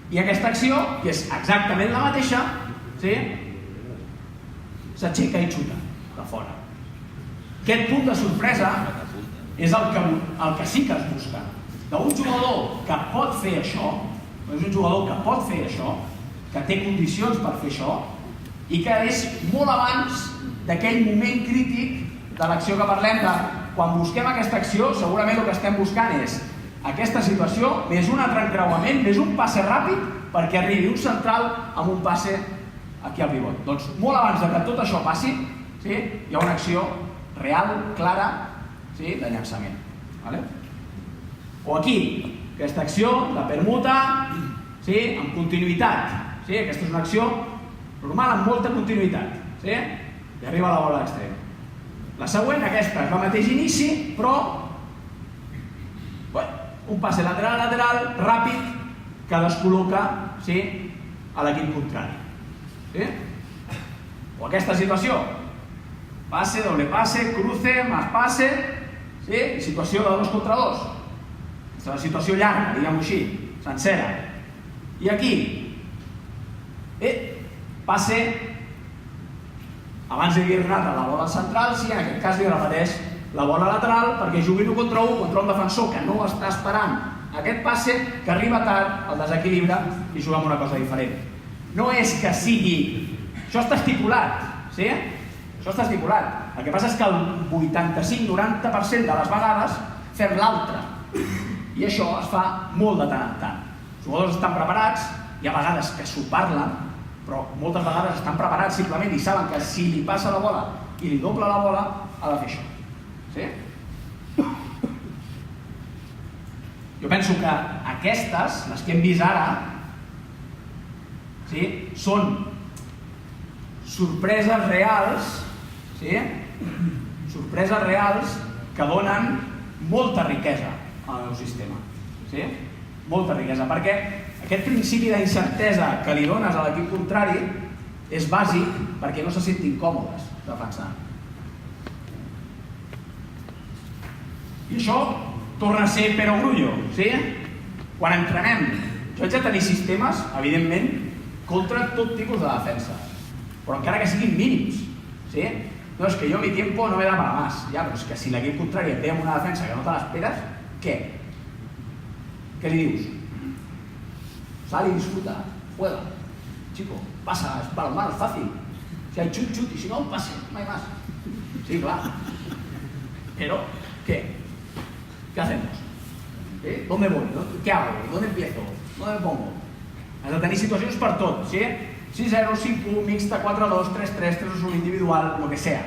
I aquesta acció, que és exactament la mateixa, sí? S'aixeca i xuta de fora. Aquest punt de sorpresa és el que sí que es busca. D'un jugador que pot fer això, és un jugador que pot fer això, que té condicions per fer això, i que és molt abans d'aquell moment crític de l'acció que parlem de quan busquem aquesta acció, segurament el que estem buscant és aquesta situació, més un altre encreuament, més un passe ràpid perquè arribi un central amb un passe aquí al pivot. Doncs molt abans que tot això passi, hi ha una acció real, clara, de llançament. O aquí, aquesta acció de permuta amb continuïtat. Aquesta és una acció normal amb molta continuïtat. I arriba la bola a l'extrem. La següent, aquesta, és el mateix inici, però un passe lateral, ràpid, que descol·loca a l'equip contrari. O aquesta situació, passe, doble passe, cruce, más passe, situació de 2 contra 2. Aquesta és una situació llarga, diguem-ho així, sencera. I aquí, passe, abans d'haver anat a la bola central, en aquest cas li repeteix la bola lateral perquè jugui 1 contra un defensor que no està esperant aquest passe, que arriba tard, el desequilibra i juga amb una cosa diferent. No és que sigui... Això està estipulat, Això està estipulat. El que passa és que el 85-90% de les vegades fem l'altre. I això es fa molt de tant en tant. Els jugadors estan preparats, hi ha vegades que s'ho parlen, però moltes vegades estan preparats simplement i saben que si li passa la bola i li dobla la bola, ha de fer això. Jo penso que aquestes, les que hem vist ara, són sorpreses reals, sorpreses reals que donen molta riquesa al meu sistema. Molta riquesa, perquè aquest principi d'incertesa que li dones a l'equip contrari és bàsic perquè no se sentin còmodes defensant. I això torna a ser perogrullo, Quan entrenem, jo haig de tenir sistemes, evidentment, contra tot tipus de defensa, però encara que siguin mínims, No, és que jo mi tiempo no me da para más, però és que si l'equip contrari et ve amb una defensa que no te l'esperes, què? Què li dius? Sal y disfruta, juega, chico, pasa, es balonmano, es fácil. Si hay chut, chut, y si no, pase, no hay más. Sí, clar. Pero, ¿qué? ¿Qué hacemos? ¿Dónde voy? ¿Qué hago? ¿Dónde empiezo? ¿Dónde me pongo? Has de tenir situacions per tot, 6-0, 5-1, mixta, 4-2, 3-3, 3-1 individual, el que sea.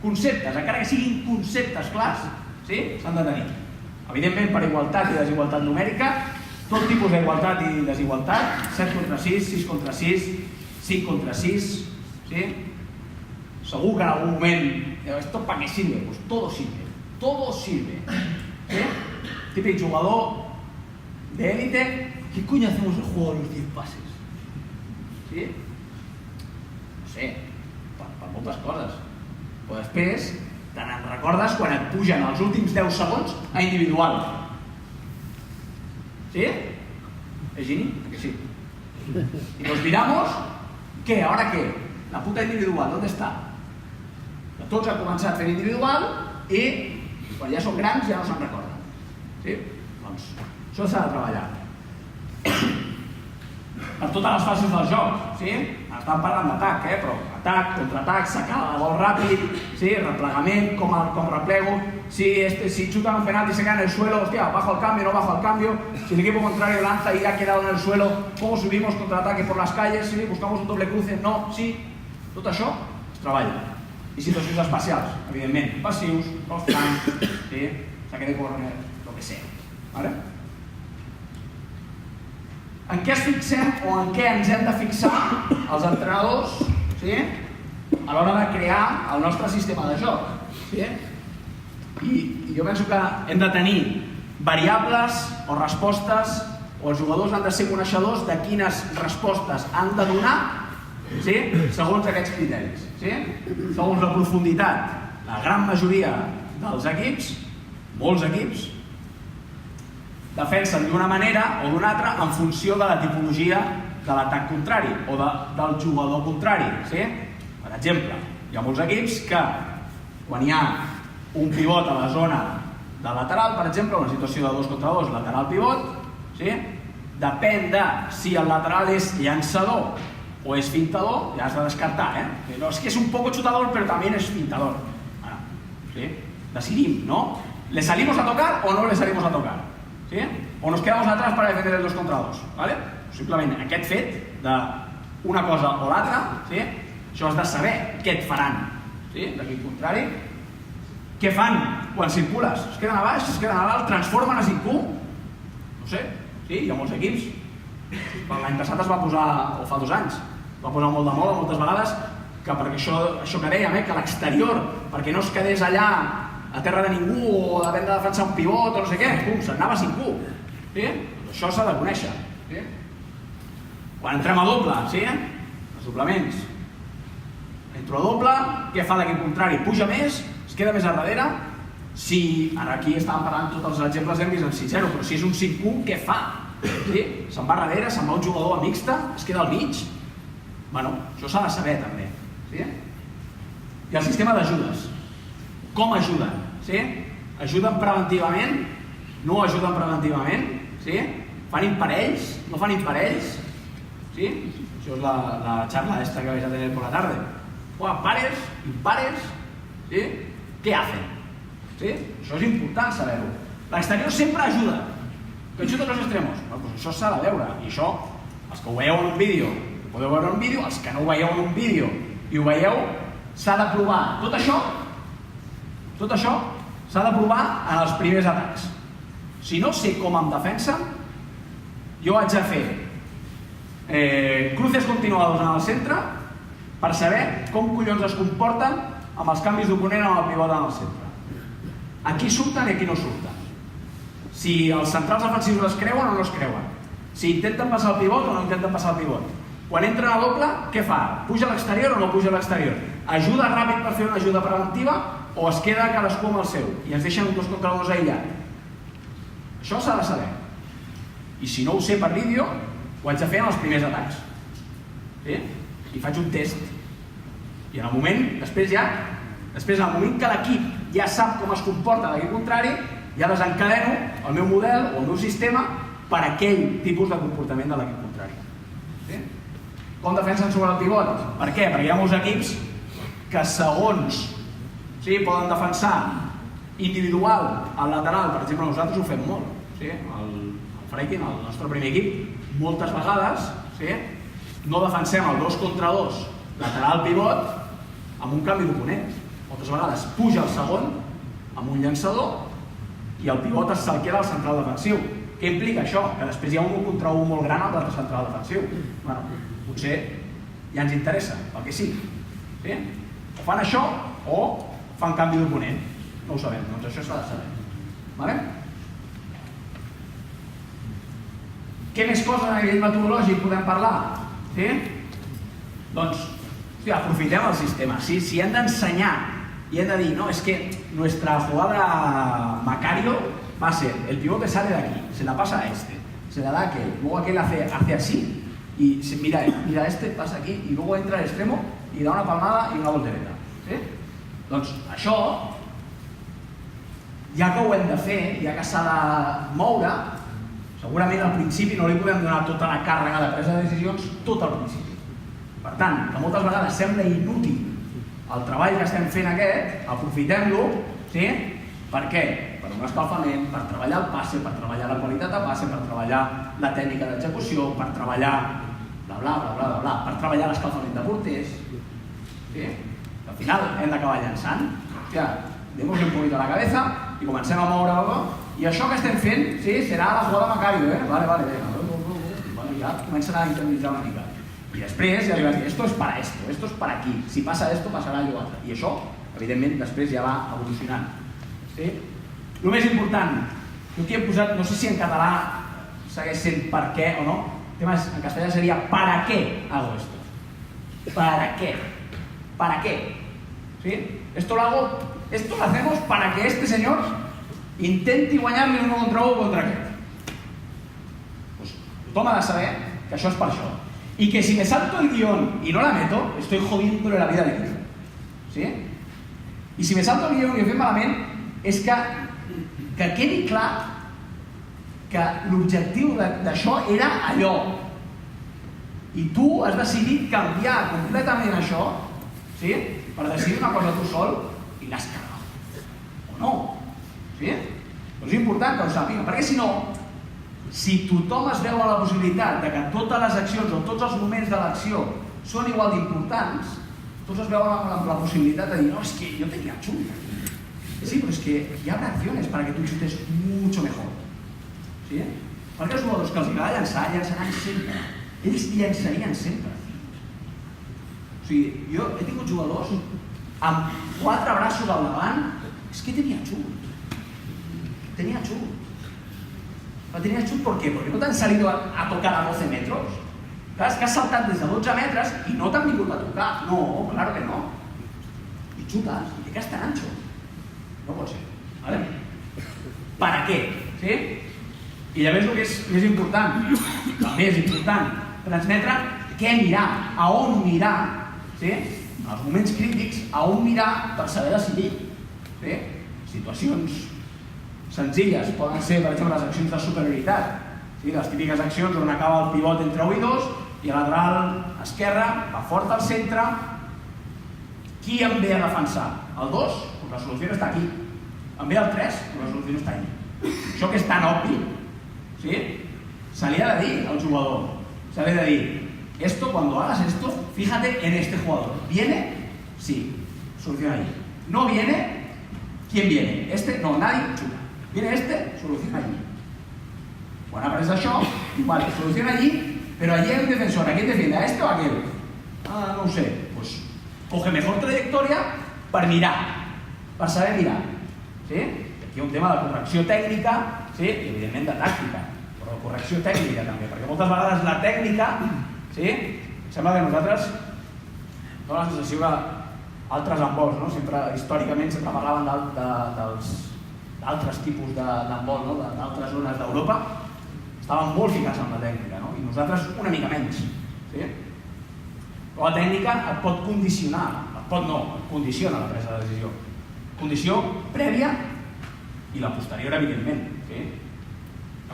Conceptes, encara que siguin conceptes clars, s'han de tenir. Evidentment, per igualtat i desigualtat numèrica, tot tipus d'igualtat i desigualtat, 7 contra 6, 6 contra 6, 5 contra 6, segur que en algun moment, ¿esto para qué sirve? Pues todo sirve. Típic jugador d'élite, ¿qué coño hacemos el juego de los 10 pases? No sé, per moltes coses. Però després, te'n recordes quan et pugen els últims 10 segons a individual. ¿Es Gini? Que sí. Y nos miramos, ¿qué? ¿Ahora qué? La puta individual, ¿dónde està? Tots han començat fent individual i quan ja són grans ja no se'n recorden. Sí? Doncs això s'ha de treballar. Per totes les fases del joc, sí? Estan parlant d'atac, però atac, contraatac, sacada de gol ràpid, sí? Replegament, com replego, si chutan un penalti y se queda en el suelo, hostia, bajo el cambio, no bajo el cambio, si el equipo contrario lanza y ha quedado en el suelo, ¿cómo subimos contraataque por las calles? ¿Sí? ¿Buscamos un doble cruce? No, sí. Tot això es treballa. I situacions especials, evidentment, passius, els flancs, sí? Saque de córner, lo que sea. ¿Vale? En què es fixem o en què ens hem de fixar els entrenadors, sí? A l'hora de crear el nostre sistema de joc? Sí? I jo penso que hem de tenir variables o respostes, o els jugadors han de ser coneixedors de quines respostes han de donar, sí? Segons aquests criteris. Sí? Segons la profunditat, la gran majoria dels equips, molts equips, defensen d'una manera o d'una altra en funció de la tipologia de l'atac contrari o del jugador contrari. Sí? Per exemple, hi ha molts equips que quan hi ha un pivot a la zona de lateral, per exemple, una situació de 2 contra 2, lateral-pivot, sí? Depèn de si el lateral és llançador o es fintador, ja has de descartar, No, es que es un poco chutador, pero también es fintador. Bueno, ¿sí? Decidim, ¿no? ¿Le salimos a tocar o no le salimos a tocar? ¿Sí? O nos quedamos atrás para defender el 2 contra 2, ¿vale? Simplement aquest fet d'una cosa o l'altra, ¿sí? Això has de saber què et faran, ¿sí? L'equip contrari. Què fan quan circules? Es queden a baix, es queden a dalt, transformen a 5-1? No sé, sí, hi ha molts equips. L'any passat es va posar, o fa 2 anys, va posar molt de moda moltes vegades que perquè això que dèiem, que l'exterior, perquè no es quedés allà a terra de ningú o d'haver de defensar un pivot o no sé què, pum, s'anava a 5-1. Sí? Això s'ha de conèixer. Sí? Quan entrem a doble, sí? Els doblaments. Entro a doble, què fa l'equip contrari? Puja més, es queda més a darrere. Si, ara aquí estàvem parlant tots els exemples hem vist en 6-0, però si és un 5-1, què fa? Sí? Se'n va darrere, se'n va un jugador a mixta, es queda al mig. Bueno, això s'ha de saber també. Sí? I el sistema d'ajudes. Com ajuden? Sí? Ajuden preventivament? No ajuden preventivament? Sí? Fan imparells? No fan imparells? Sí? Això és la charla esta que vais a tener por la tarde. Pares, impares, ¿sí? ¿Qué hacen? ¿Sí? Això és important saber-ho. L'exterior sempre ajuda. Que xuta los extremos? No, pues això s'ha de veure. I això, els que ho veieu en un vídeo, ho podeu veure en un vídeo, els que no ho veieu en un vídeo i ho veieu, s'ha de provar. Tot això s'ha de provar en els primers atacs. Si no sé com em defensen, jo haig de fer cruces continuados en el centre per saber com collons es comporten amb els canvis d'oponent amb el pivot en el centre. Aquí surten i aquí no surten. Si els centrals defensius es creuen o no es creuen. Si intenten passar el pivot o no intenten passar el pivot. Quan entren a doble, què fa? Puja a l'exterior o no puja a l'exterior? Ajuda ràpid per fer una ajuda preventiva o es queda cadascú amb el seu i ens deixen un 2 contra 2 aïllat? Això s'ha de saber. I si no ho sé per vídeo, ho haig de fer en els primers atacs. Sí? I faig un test. I en el moment, després en el moment que l'equip ja sap com es comporta l'equip contrari, ja desencadeno el meu model o el meu sistema per aquell tipus de comportament de l'equip contrari. Sí? Com defensen sobre el pivot? Per què? Perquè hi ha molts equips que segons poden defensar individual al lateral. Per exemple, nosaltres ho fem molt. El Freikin, el nostre primer equip, moltes vegades no defensem el 2 contra 2 lateral-pivot amb un canvi d'oponent. Moltes vegades puja el segon amb un llançador i el pivot se'l queda al central defensiu. Què implica això? Que després hi ha un 1 contra 1 molt gran al l'altre central defensiu. Potser ja ens interessa, pel que sigui. O fan això o fan canvi d'oponent. No ho sabem, doncs això s'ha de saber. Què més coses a nivell metodològic podem parlar? Doncs, aprofitem el sistema. Si hem d'ensenyar y han de decir, no, es que nuestra jugada Macario va a ser el pivote sale de aquí, se la pasa a este, se la da a aquel, luego aquel hace así, y mira este, pasa aquí, y luego entra al extremo y da una palmada i una voltereta. Doncs això, ja que ho hem de fer, ja que s'ha de moure, segurament al principi no li podem donar tota la càrrega de presa de decisions tot al principi. Per tant, que moltes vegades sembla inútil el treball que estem fent aquest, aprofitem-lo, per què? Per un escalfament, per treballar el passe, per treballar la qualitat de passe, per treballar la tècnica d'execució, per treballar bla bla bla bla bla, per treballar l'escalfament de porters. Al final hem d'acabar llançant, demos un poquito a la cabeza i comencem a moure i això que estem fent serà la jugada Macario, vale, ja comencen a interiorizar una mica. I després ja li vas dir, esto es para esto, esto es para aquí, si passa esto passarà allò altre. I això, evidentment, després ja va evolucionant. El més important, jo aquí he posat, no sé si en català segueix sent per què o no, en castellà seria ¿para qué hago esto? ¿Para qué? ¿Para qué? Esto lo hacemos para que este señor intenti guanyar-li un 1 contra aquest. Tothom ha de saber que això és per això. Y que si me salto el guión y no la meto, estoy jodiéndole la vida al equipo. I si me salto el guión i ho fem malament, és que quedi clar que l'objectiu d'això era allò. I tu has decidit canviar completament això, per decidir una cosa tu sol, i l'has cagat. O no. Però és important que ho sàpiga, perquè si no, si tothom es veu a la possibilitat de que totes les accions o tots els moments de l'acció són igual d'importants, tots es veuen amb la possibilitat de dir, no, es que yo tenía chute aquí. Sí, pero es que hi habrá acciones para que tú chutes mucho mejor. Perquè els jugadors que els agrada llançar, llançaran sempre. Ells llançarien sempre. O sigui, jo he tingut jugadors amb 4 braços al davant, és que tenia xut. Tenía chut. ¿Tenía chut por qué? Porque no te han salido a tocar a 12 metros. Claro, es que has saltat des de 12 metres i no t'han vingut a tocar. No, claro que no. I xutas, i te quedas tan ancho. No pot ser. ¿Vale? ¿Para qué? I llavors el que és més important, també és important, transmetre què mirar, a on mirar, en els moments crítics, a on mirar per saber decidir. Situacions senzilles poden ser, per exemple, les accions de superioritat, les típiques accions on acaba el pivot entre 1 i 2 i el lateral esquerre va fort al centre. Qui em ve a defensar? El 2? Pues la solució està aquí. Em ve el 3? Pues la solució està allí. Això que és tan obvi, se li ha de dir al jugador, se li ha de dir, esto, cuando hagas esto, fíjate en este jugador. ¿Viene? Sí, soluciona allí. ¿No viene? ¿Quién viene? ¿Este? No, nadie, chuta. ¿Viene este? Soluciona allí. Quan apareix això, vale, soluciona allí, pero allí hay un defensor. ¿A quién defiende? ¿A este o a aquel? No ho sé. Pues coge mejor trayectoria per mirar, per saber mirar. Aquí hi ha un tema de correcció tècnica i evidentment de tàctica, però de correcció tècnica també, perquè moltes vegades la tècnica, sembla que nosaltres dona la sensació que altres handballs, històricament sempre parlaven d'altres tipus d'handball, d'altres zones d'Europa, estaven molt ficats en la tècnica, i nosaltres una mica menys. Però la tècnica et pot condicionar, et condiciona la presa de decisió. Condició prèvia y la posterior, evidentemente.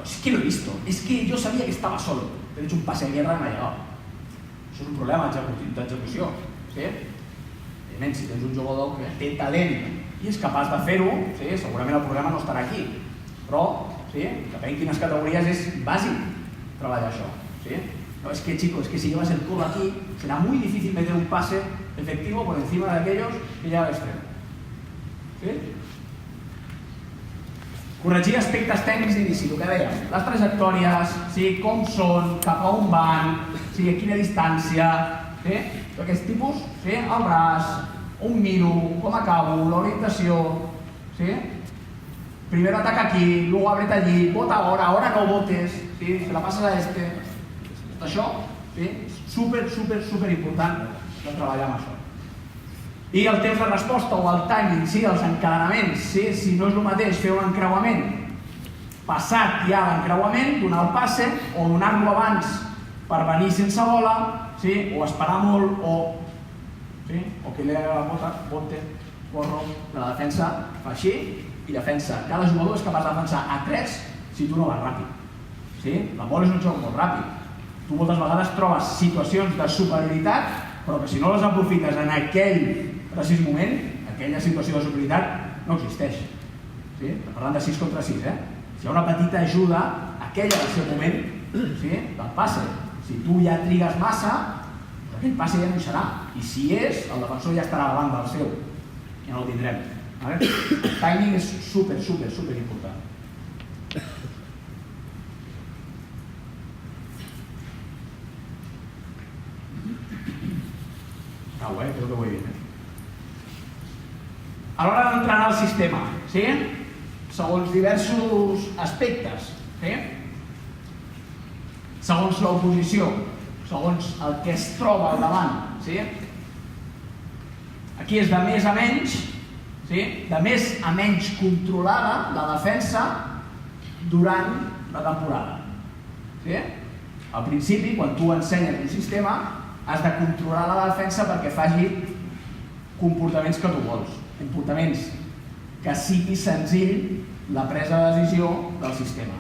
Es que lo he visto, es que yo sabía que estaba solo, pero he hecho un pase de mierda y me ha llegado. Eso es un problema d'execució. Evidentment, si tens un jugador que té talent i és capaç de fer-ho, segurament el problema no estarà aquí. Però, depèn quines categories, és bàsic treballar això. No, es que, chicos, que si llevas el codo aquí, será muy difícil meter un pase efectivo por encima de aquellos que llega al extremo. Corregir aspectes tècnics d'inici, el que dèiem, les trajectòries, com són, cap a on van, a quina distància, aquest tipus, el braç, on miro, com acabo, l'orientació, primer ataca aquí, luego ábrete allí, vota ahora no votes, se la pasas a este. Tot això és super important de treballar amb això. I el temps de resposta o el timing, els encadenaments, si no és el mateix fer un encreuament passat ja l'encreuament, donar el passe, o donar-lo abans per venir sense bola, o esperar molt, o que li haga la bote, corro, la defensa fa així, i defensa. Cada jugador és capaç de defensar a 3 si tu no vas ràpid. La bola és un joc molt ràpid. Tu moltes vegades trobes situacions de superioritat, però que si no les aprofites en aquell precís moment, aquella situació de superioritat no existeix. Parlant de 6 contra 6, si hi ha una petita ajuda, aquella va ser el moment del passe. Si tu ja trigues massa, aquell passe ja no hi serà. I si és, el defensor ja estarà davant del seu. Ja no el tindrem. El timing és super important. Creo que voy bien. A l'hora d'entrenar el sistema, segons diversos aspectes, segons l'oposició, segons el que es troba al davant, aquí és de més a menys, de més a menys controlada la defensa durant la temporada. Al principi, quan tu ensenyes un sistema, has de controlar la defensa perquè faci comportaments que tu vols, comportaments que sigui senzill la presa de decisió del sistema,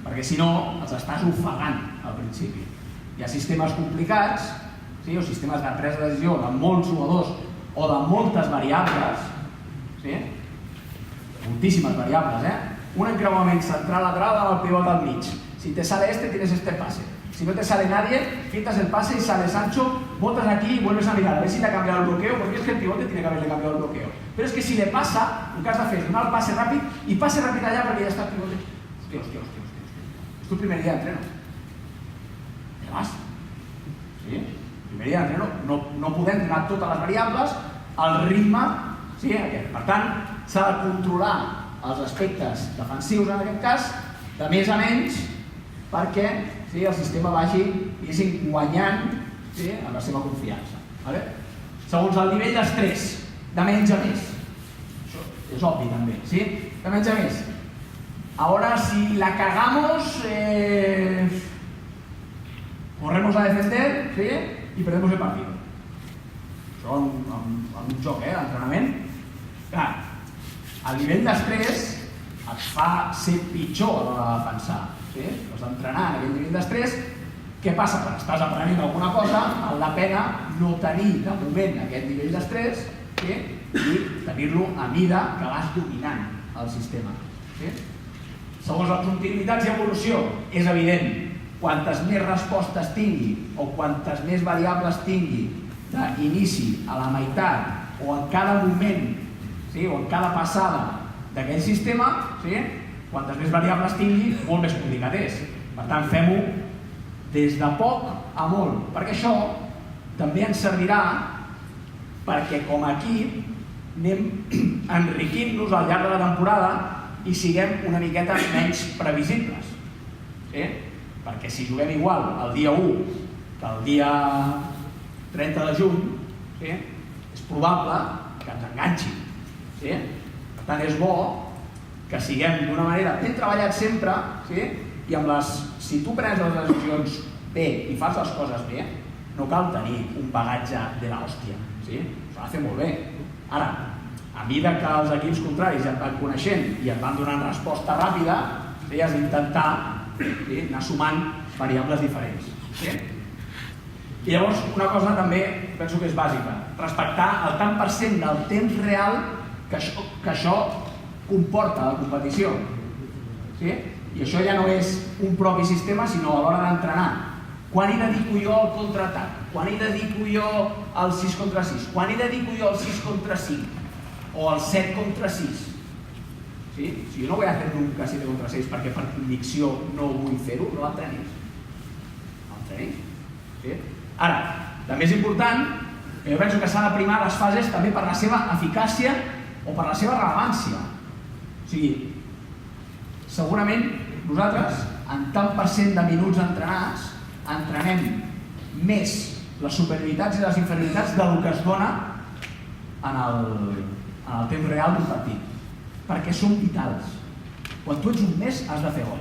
perquè si no els estàs ofegant al principi. Hi ha sistemes complicats, o sistemes de presa de decisió de molts jugadors o de moltes variables, moltíssimes variables, un encreuament central-lateral amb el pivot al mig. Si te sale tienes este pase. Si no te sale nadie, quitas el pase y sales ancho, botas aquí y vuelves a mirar a ver si te ha cambiado el bloqueo, porque es que el pivote tiene que haberle cambiado el bloqueo. Pero es que si le pasa, lo que has de hacer es donar el pase rápido y pase rápido allá porque ya está el pivote. Hostia. Es tu primer día de entreno. Te vas. Primer dia d'entreno, no podem donar totes les variables al ritme aquest. Per tant, s'ha de controlar els aspectes defensius en aquest cas, de més a menys, perquè el sistema vagi guanyant amb la seva confiança. Segons el nivell d'estrès, de menys a més. Això és obvi també, de menys a més. Ahora, si la cagamos, corremos a defender y perdemos el partido. Això en un joc, d'entrenament. Clar, el nivell d'estrès et fa ser pitjor a l'hora de defensar. Has d'entrenar en aquell nivell d'estrès. Què passa? Quan estàs aprenent alguna cosa, val la pena no tenir de moment aquest nivell d'estrès i tenir-lo a mida que vas dominant el sistema. Segons les continuïtats i evolució, és evident, quantes més respostes tingui o quantes més variables tingui d'inici a la meitat o en cada moment o en cada passada d'aquell sistema, quantes més variables tingui, molt més complicat és. Per tant, fem-ho des de poc a molt, perquè això també ens servirà perquè com a equip anem enriquint-nos al llarg de la temporada i siguem una miqueta menys previsibles. Perquè si juguem igual el dia 1 que el dia 30 de juny, és probable que ens enganxi. Per tant, és bo que siguem d'una manera ben treballats sempre i si tu prens les decisions bé i fas les coses bé, no cal tenir un bagatge de l'hòstia. S'ha de fer molt bé. Ara, a mesura que els equips contraris ja et van coneixent i et van donant resposta ràpida, has d'intentar anar sumant variables diferents. I llavors, una cosa també penso que és bàsica, respectar el tant per cent del temps real que això comporta la competició. I això ja no és un propi sistema, sinó a l'hora d'entrenar. Quan hi dedico jo al contraatac? Quan hi dedico jo al 6 contra 6? Quan hi dedico jo al 6 contra 5? O al 7 contra 6? Si jo no vull fer nunca 7 contra 6 perquè per convicció no vull fer-ho, no l'entrenis. Ara, també és important, jo penso que s'ha de primar les fases també per la seva eficàcia o per la seva rellevància. O sigui, segurament nosaltres, en tant per cent de minuts entrenats, entrenem més les superioritats i les inferioritats del que es dona en el temps real d'un partit. Perquè són vitals. Quan tu ets un més has de fer gol.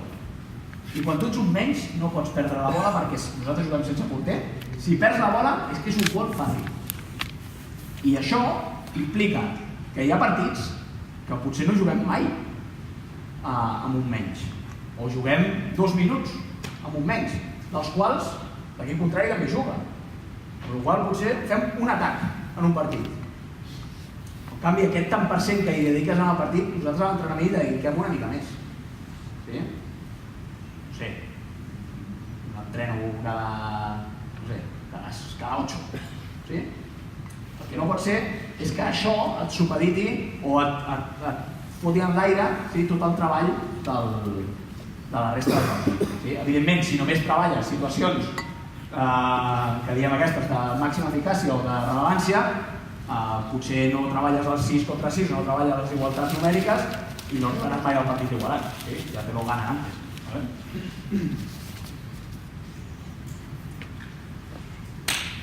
I quan tu ets un menys no pots perdre la bola perquè nosaltres juguem sense porter. Si perds la bola és que és un gol fàcil. I això implica que hi ha partits que potser no juguem mai amb un menys. O juguem 2 minuts amb un menys, dels quals l'equip contrari també juga. Per la qual potser fem un atac en un partit. En canvi, aquest tant per cent que hi dediques en el partit, nosaltres a l'entrenament hi dediquem una mica més. Sí? No sé, l'entreno cada 8. Sí? El que no pot ser és que això et supediti o et foti en l'aire tot el treball de la resta del partit. Evidentment, si només treballes situacions que diem aquestes de màxima eficàcia o de rellevància, potser no treballes els 6 contra 6, no treballes les igualtats numèriques i no ganes mai el partit igualat. Ja te lo ganan antes.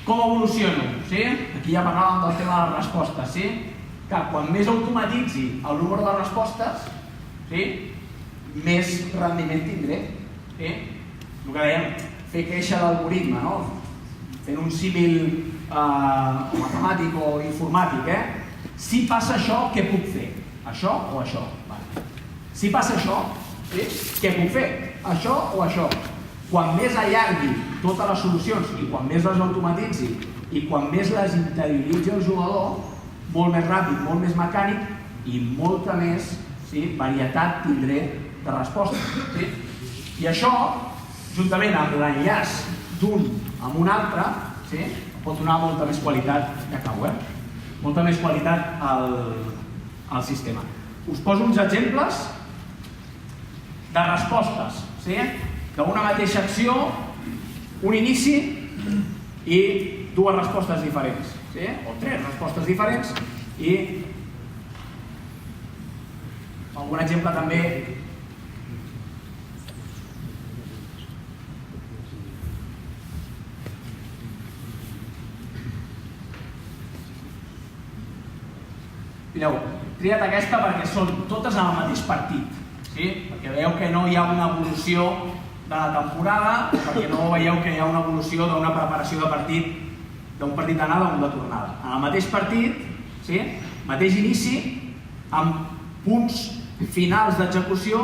Com evoluciono? Aquí ja parlàvem del tema de les respostes. Que quan més automatitzi el número de respostes, més rendiment tindré. El que dèiem, fer créixer l'algoritme, fent un símil matemàtic o informàtic. Si passa això, què puc fer? Això o això? Si passa això, què puc fer? Això o això? Quan més allargui totes les solucions i quan més les automatitzi i quan més les interioritzi el jugador, molt més ràpid, molt més mecànic i molta més varietat tindré de respostes. I això, juntament amb l'enllaç d'un amb un altre, pot donar molta més qualitat, ja acabo, molta més qualitat al sistema. Us poso uns exemples de respostes, d'una mateixa acció, un inici i 2 respostes diferents, o 3 respostes diferents i algun exemple també mireu, he triat aquesta perquè són totes en el mateix partit, perquè veieu que no hi ha una evolució de la temporada, perquè no veieu que hi ha una evolució d'una preparació de partit, d'un partit d'anada o un de tornada. En el mateix partit, mateix inici, amb punts finals d'execució,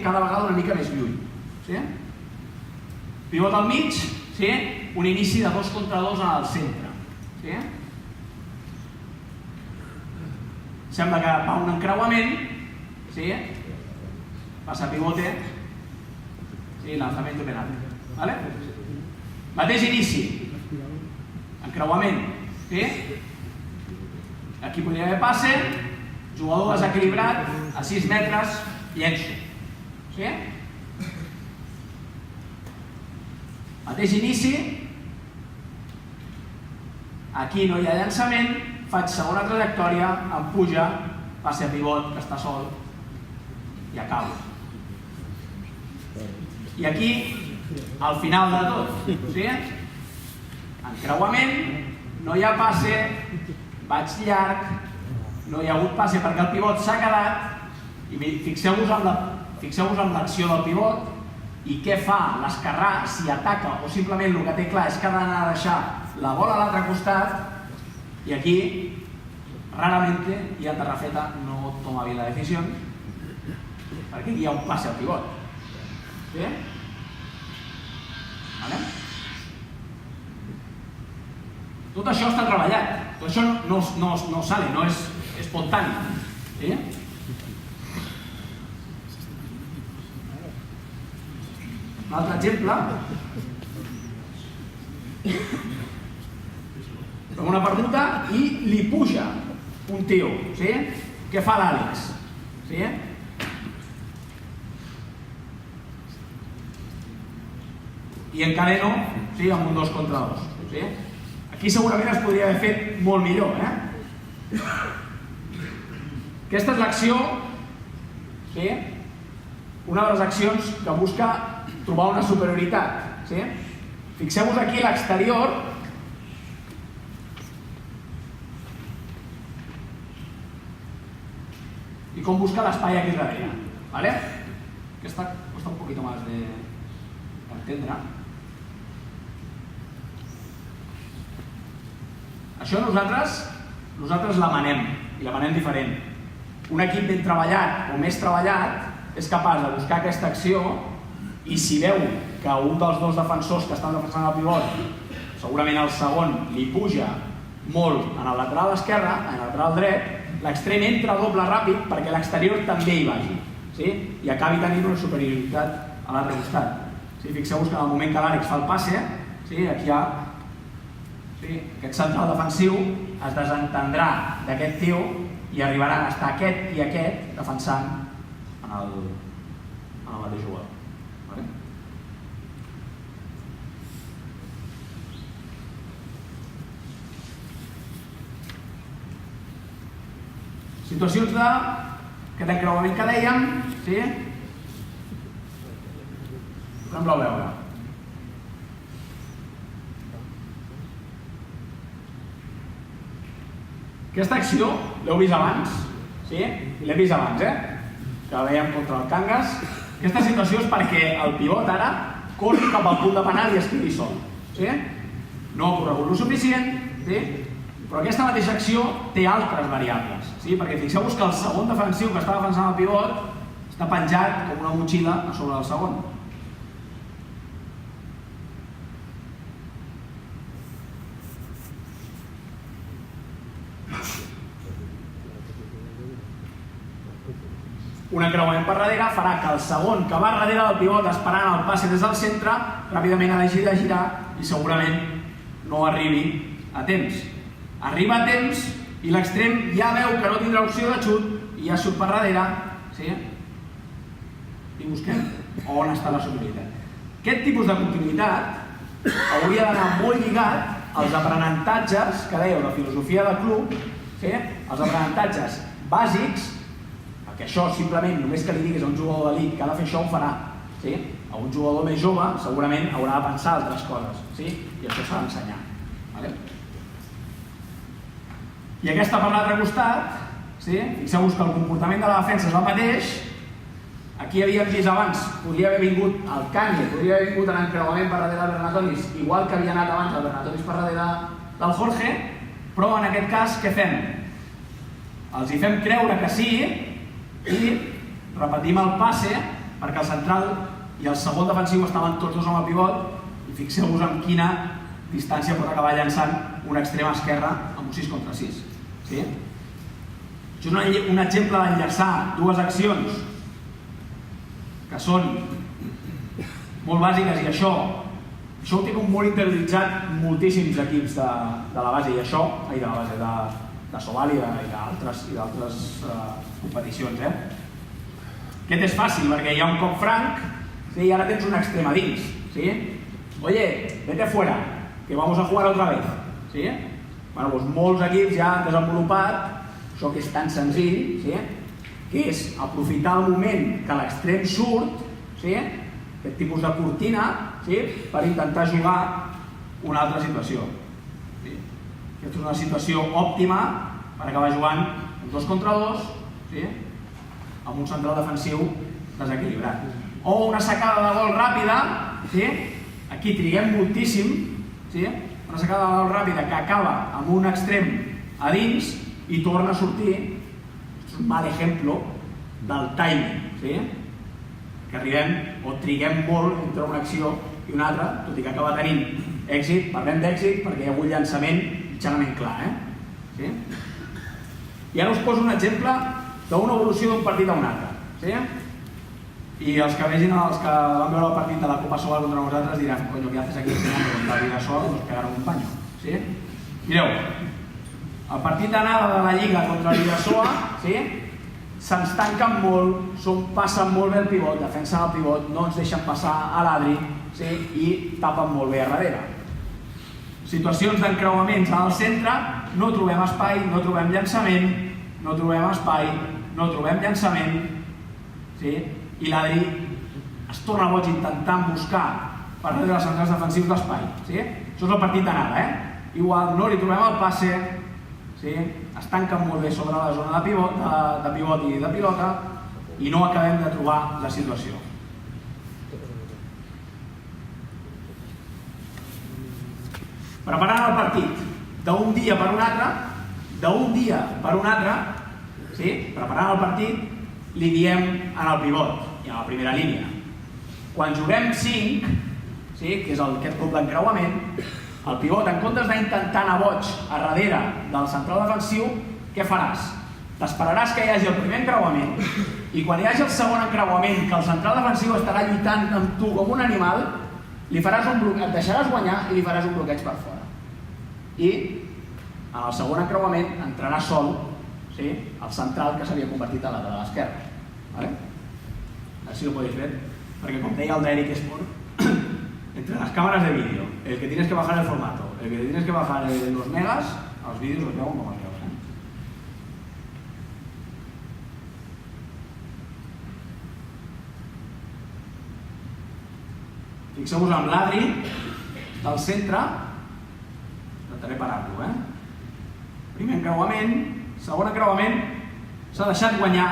cada vegada una mica més lluny. Pivot al mig, un inici de 2 contra 2 en el centre. Sembla que va un encreuament, passa pivote, lanzamiento penal. Mateix inici, encreuament, aquí podria haver passe, jugador desequilibrat, a 6 metres, llenço. Mateix inici, aquí no hi ha llançament, faig segona trajectòria, em puja, passe a pivot, que està sol, i acabo. I aquí, al final de tot, encreuament, no hi ha passe, vaig llarg, no hi ha hagut passe perquè el pivot s'ha quedat, i fixeu-vos en l'acció del pivot, i què fa l'esquerrà si ataca o simplement el que té clar és que ha d'anar a deixar la bola a l'altre costat, y aquí raramente, y Altarrafeta no toma bien la decisión, perquè aquí hi ha un passe al pivot. Tot això està treballat, tot això no sale, no és espontani. Un altre exemple, una permuta i li puja un tio. Què fa l'Àlex? I encadeno amb un 2 contra 2. Aquí segurament es podria haver fet molt millor. Aquesta és l'acció, una de les accions que busca trobar una superioritat. Fixeu-vos aquí a l'exterior i com busca l'espai aquí darrere. ¿vale? Esta cuesta un poquito más de entendre. Això nosaltres l'amanem, i l'amanem diferent. Un equip ben treballat o més treballat és capaç de buscar aquesta acció i si veu que un dels dos defensors que estan defensant el pivot, segurament el segon li puja molt en el lateral esquerre, en el lateral dret, l'extrem entra doble ràpid perquè l'exterior també hi vagi, i acabi tenint una superioritat a l'altre costat. Fixeu-vos que en el moment que l'Àlex fa el passe, aquí hi ha aquest central defensiu, es desentendrà d'aquest tio i arribaran a estar aquest i aquest defensant en el mateix jugador. Situacions d'aquest encreuament que dèiem, tornem-lo a veure. Aquesta acció l'heu vist abans, l'hem vist abans, que la veiem contra el Cangas. Aquesta situació és perquè el pivot ara corri cap al punt de penal i es quedi sol. No ha corregut el suficient, però aquesta mateixa acció té altres variables, perquè fixeu-vos que el segon defensiu que està defensant el pivot està penjat com una motxilla a sobre del segon. Un encreuament per darrere farà que el segon que va darrere del pivot esperant el passe des del centre ràpidament hagi de girar i segurament no arribi a temps. Arriba a temps i l'extrem ja veu que no tindrà opció de xut i ja surt per darrere i busquem on està la superioritat. Aquest tipus de continuïtat hauria d'anar molt lligat als aprenentatges que dèieu de filosofia de club, els aprenentatges bàsics, perquè això simplement només que li diguis a un jugador d'elit que ha de fer això ho farà. A un jugador més jove segurament haurà de pensar altres coses i això s'ha d'ensenyar. I aquesta per l'altre costat, fixeu-vos que el comportament de la defensa és el mateix. Aquí havíem vist abans, podria haver vingut el Kanye, podria haver vingut l'encreuament per darrere del Bernatonis, igual que havia anat abans el Bernatonis per darrere del Jorge, però en aquest cas què fem? Els hi fem creure que sí i repetim el passe perquè el central i el segon defensiu estaven tots dos amb el pivot i fixeu-vos en quina distància pot acabar llançant un extrem esquerre amb un 6 contra 6. Això és un exemple d'enllaçar dues accions que són molt bàsiques i això ho té molt interioritzat moltíssims equips de la base i això, de la base de Sobal i d'altres competicions. Aquest és fàcil perquè hi ha un cop franc i ara tens un extrem a dins. Oye, vete fuera, que vamos a jugar otra vez. Molts equips ja han desenvolupat això que és tan senzill, que és aprofitar el moment que l'extrem surt, aquest tipus de cortina, per intentar jugar una altra situació. Aquesta és una situació òptima per acabar jugant un 2 contra 2 amb un central defensiu desequilibrat. O una sacada de gol ràpida, aquí triguem moltíssim, una sacada de gol ràpida que acaba amb un extrem a dins i torna a sortir. És un mal exemple del timing, que arribem o triguem molt entre una acció i una altra, tot i que acaba tenint èxit. Parlem d'èxit perquè hi ha un llançament mitjanament clar. I ara us poso un exemple d'una evolució d'un partit a un altre. I els que vegin, els que van veure el partit de la Copa Sobal contra nosaltres diran, coño, ¿qué haces aquí contra el Vidasoa? Nos pegaron un paño. Mireu, el partit d'anada de la Lliga contra el Vidasoa se'ns tanquen molt, passen molt bé el pivot, defensen el pivot, no ens deixen passar a l'Adri i tapen molt bé a darrere. Situacions d'encreuaments al centre, no trobem espai, no trobem llançament, no trobem espai, no trobem llançament, i l'Adri es torna boig intentant buscar per darrere dels centrals defensius l'espai. Això és el partit d'anada. Igual no li trobem el passe, es tanquen molt bé sobre la zona de pivot i de pilota i no acabem de trobar la situació. Preparant el partit d'un dia per un altre, preparant el partit, li diem en el pivot i en la primera línia. Quan juguem 5, que és aquest cop d'encreuament, el pivot, en comptes d'intentar anar boig a darrere del central defensiu, què faràs? T'esperaràs que hi hagi el primer encreuament i quan hi hagi el segon encreuament, que el central defensiu estarà lluitant amb tu com un animal, et deixaràs guanyar i li faràs un bloqueig per fora. I en el segon encreuament entrarà sol el central que s'havia convertit a lateral esquerre. Així ho podéis ver, perquè com deia el Eric Espor, entre las cámaras de vídeo, el que tienes que bajar el formato, el que tienes que bajar los megas, els vídeos els veuen com els veus. Fixeu-vos amb l'Adri del centre, intentaré parar-lo. Primer encreuament, segon encreuament, s'ha deixat guanyar,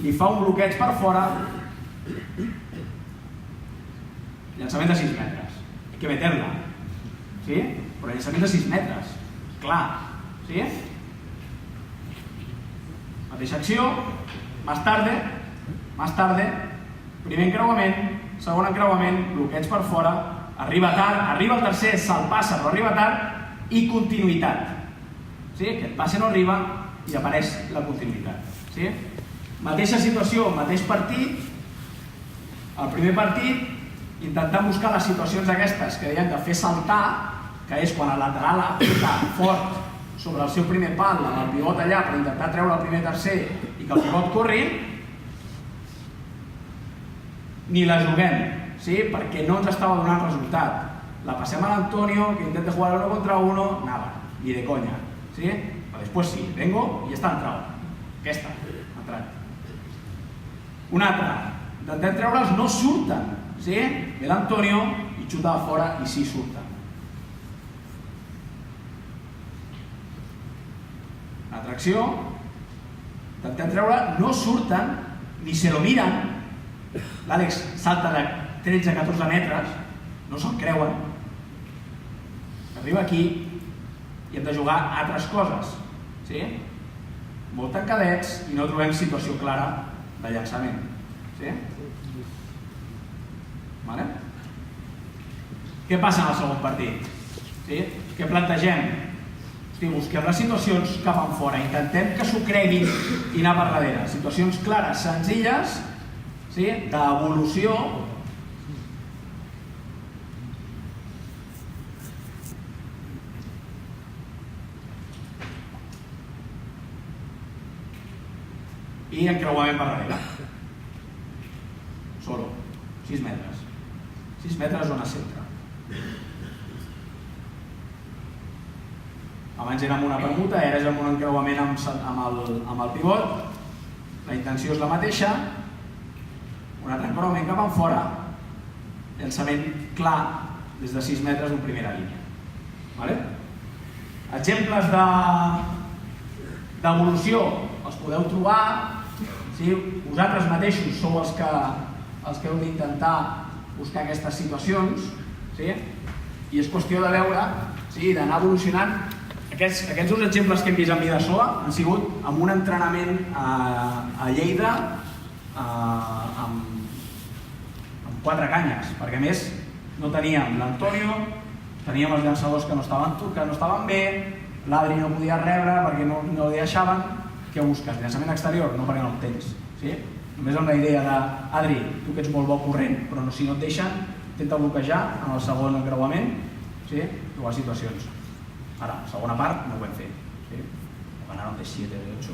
li fa un bloqueig per fora, llançament de 6 metres. Hay que meterla. Però llançament de 6 metres. Clar. Mateixa acció. Más tarde. Primer encreuament. Segon encreuament. Bloqueig per fora. Arriba tard. Arriba el tercer. Se'l passa però arriba tard. I continuïtat. Aquest passe no arriba i apareix la continuïtat. Mateixa situació, mateix partit. El primer partit, intentant buscar les situacions aquestes que deien de fer saltar, que és quan el lateral aplica fort sobre el seu primer pal amb el pivot allà per intentar treure el primer tercer i que el pivot corri, ni la juguem, perquè no ens estava donant resultat. La passem a l'Antonio, que intenta jugar 1 contra 1, nada, ni de conya. Després sí, vengo i està entrado. Aquesta, entrat. Una altra, intentem treure'ls, no surten. Ve l'Antonio i xuta de fora i sí surten. Altra acció, intentem treure, no surten, ni se lo miren. L'Àlex salta de 13-14 metres, no se'l creuen. Arriba aquí i hem de jugar altres coses. Molt tancadets i no trobem situació clara de llançament. Què passa en el segon partit? Què plantegem? Busquem les situacions cap enfora, intentem que s'ho creguin i anar per darrere. Situacions clares, senzilles, d'evolució. I encreuament per darrere. Solo. 6 metres. 6 metres zona centre. Abans era amb una permuta, ara és amb un encreuament amb el pivot. La intenció és la mateixa. Un altre encreuament cap enfora. Llançament clar des de 6 metres en primera línia. Exemples d'evolució els podeu trobar. Vosaltres mateixos sou els que heu d'intentar buscar aquestes situacions i és qüestió de veure, d'anar evolucionant. Aquests dos exemples que hem vist en Bidasoa han sigut amb un entrenament a Lleida amb 4 canyes, perquè a més no teníem l'Antonio, teníem els llançadors que no estaven bé, l'Adri no podia rebre perquè no li deixaven. Què busques? Llançament exterior? No, perquè no el tens. Només amb la idea de Adri, tu que ets molt bo corrent, però si no et deixen, intenta bloquejar en el segon encreuament, trobar situacions. Ara, segona part, no ho vam fer. Ganaron de 7, de 8,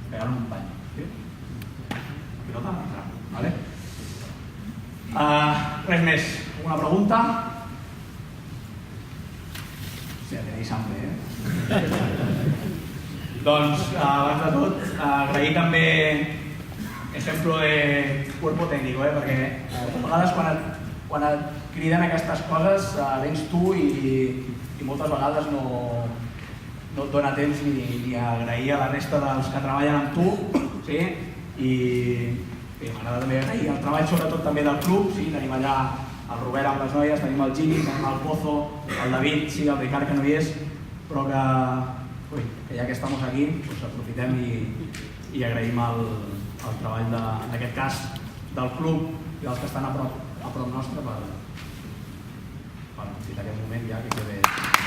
pegaron un baño. La pilota va entrar. Res més. Alguna pregunta? Sí, tenéis hambre, Doncs, abans de tot, agrair també ejemplo de cuerpo técnico, perquè a vegades quan et criden aquestes coses vens tu i moltes vegades no et dona temps ni a agrair a la resta dels que treballen amb tu i m'agrada també agrair el treball sobretot també del club, sí, tenim allà el Robert amb les noies, tenim el Gini, tenim el Pozo, el David, sí, el Ricard que no hi és, però que ja que estem aquí, doncs aprofitem i agraïm el treball en aquest cas del club i dels que estan a prop nostre per aprofitar aquest moment ja que queda